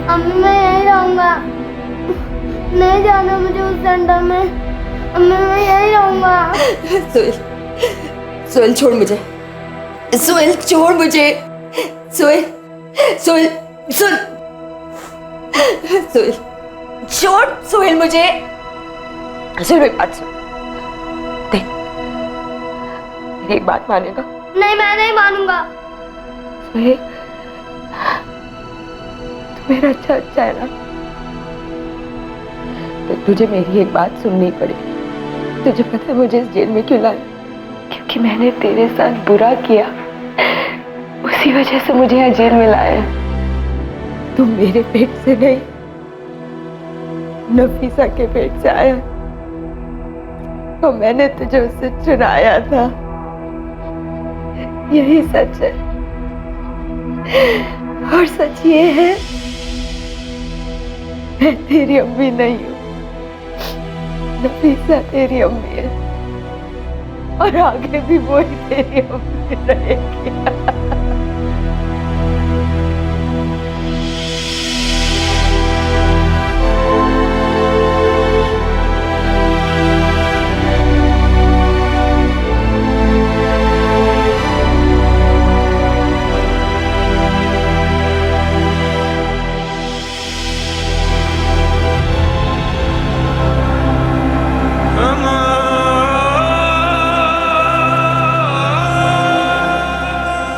अम्मी, मैं यहीं रहूंगा, नहीं जाना मुझे उस सेंटर में। अम्मी, मैं यहीं रहूंगा। सोहेल, छोड़ मुझे। सोहेल छोड़ मुझे। सोहेल सोहेल सुन, सोहेल छोड़, सोहेल मुझे। सोहेल मेरी बात सुन, देख मेरी एक बात मानेगा? नहीं, मैं नहीं मानूंगा। सोहेल तू मेरा अच्छा है ना, तो तुझे मेरी एक बात सुननी पड़ी। तुझे पता है मुझे इस जेल में क्यों लाया? क्योंकि मैंने तेरे साथ बुरा किया, उसी वजह से मुझे यहाँ जेल में लाया। तू मेरे पेट से नहीं, नफीसा के पेट से आया, तो मैंने तुझे उससे चुराया था। यही सच है, और सच ये है मैं तेरी अम्मी नहीं हूँ, नफीसा तेरी अम्मी है, और आगे भी वही तेरी अम्मी रहेगी।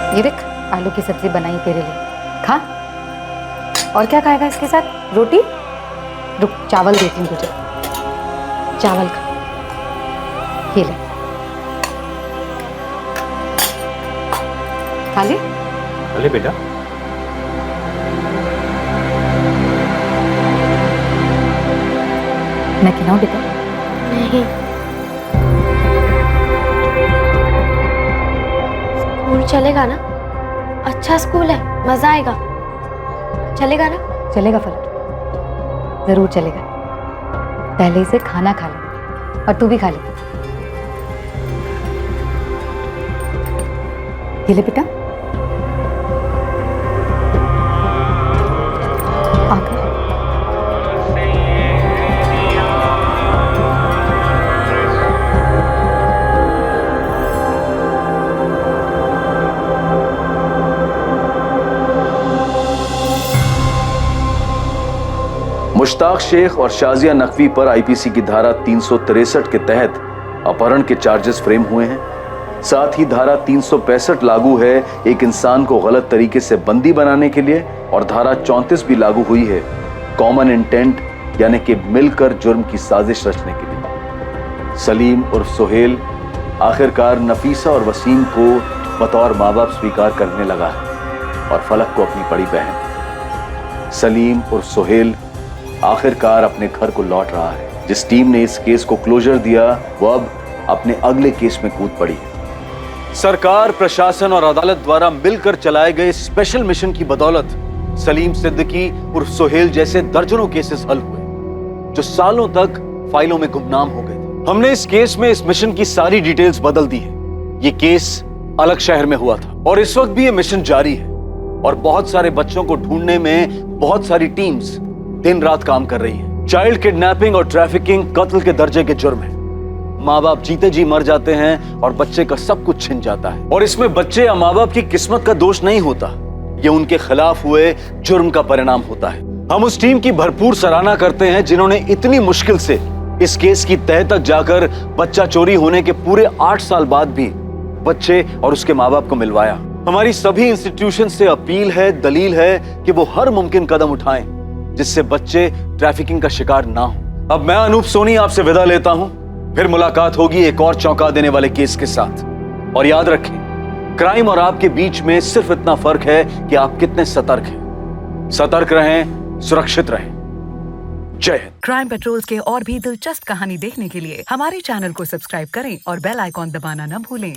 ये देख, आलू की सब्जी बनाई तेरे लिए, खा। और क्या खाएगा इसके साथ? रोटी? रुक, चावल देती हूँ तुझे, चावल खा। ये ले, खा ले। अरे बेटा, मैं खिलाऊं बेटा? नहीं। स्कूल चलेगा ना? अच्छा स्कूल है, मजा आएगा। चलेगा ना? चलेगा फलक, जरूर चलेगा। पहले इसे खाना खा ले, और तू भी खा ले। ये ले बेटा, मुश्ताक शेख और शाजिया नकवी पर आईपीसी की धारा 363 के तहत अपहरण के चार्जेस फ्रेम हुए हैं। साथ ही धारा 365 लागू है एक इंसान को गलत तरीके से बंदी बनाने के लिए, और धारा 34 भी लागू हुई है कॉमन इंटेंट यानी कि मिलकर जुर्म की साजिश रचने के लिए। सलीम और सोहेल आखिरकार नफीसा और वसीम को बतौर माँ बाप स्वीकार करने लगा है, और फलक को अपनी बड़ी बहन। सलीम और सोहेल आखिरकार अपने घर को लौट रहा है। जिस टीम ने इस केस को क्लोजर दिया, वो अब अपने अगले केस में कूद पड़ी है। सरकार, प्रशासन और अदालत द्वारा मिलकर चलाए गए स्पेशल मिशन की बदौलत सलीम सिद्दीकी और सोहेल जैसे दर्जनों केसेस हल हुए जो सालों तक फाइलों में गुमनाम हो गए थे। हमने इस केस में इस मिशन की सारी डिटेल्स बदल दी है। ये केस अलग शहर में हुआ था, और इस वक्त भी ये मिशन जारी है, और बहुत सारे बच्चों को ढूंढने में बहुत सारी टीम्स दिन रात काम कर रही है। चाइल्ड किडनैपिंग और ट्रैफिकिंग कत्ल के दर्जे के जुर्म है। माँ बाप जीते जी मर जाते हैं और बच्चे का सब कुछ छिन जाता है, और इसमें बच्चे या माँ बाप की किस्मत का दोष नहीं होता, ये उनके खिलाफ हुए जुर्म का परिणाम होता है। हम उस टीम की भरपूर सराहना करते हैं जिन्होंने इतनी मुश्किल से इस केस की तह तक जाकर बच्चा चोरी होने के पूरे 8 साल बाद भी बच्चे और उसके माँ बाप को मिलवाया। हमारी सभी इंस्टीट्यूशन से अपील है, दलील है कि वो हर मुमकिन कदम उठाएं जिससे बच्चे ट्रैफिकिंग का शिकार ना हो। अब मैं अनूप सोनी आपसे विदा लेता हूं, फिर मुलाकात होगी एक और चौंका देने वाले केस के साथ। और याद रखें, क्राइम और आपके बीच में सिर्फ इतना फर्क है कि आप कितने सतर्क हैं। सतर्क रहें, सुरक्षित रहें। जय हिंद। क्राइम पेट्रोल्स के और भी दिलचस्प कहानी देखने के लिए हमारे चैनल को सब्सक्राइब करें और बेल आइकॉन दबाना न भूलें।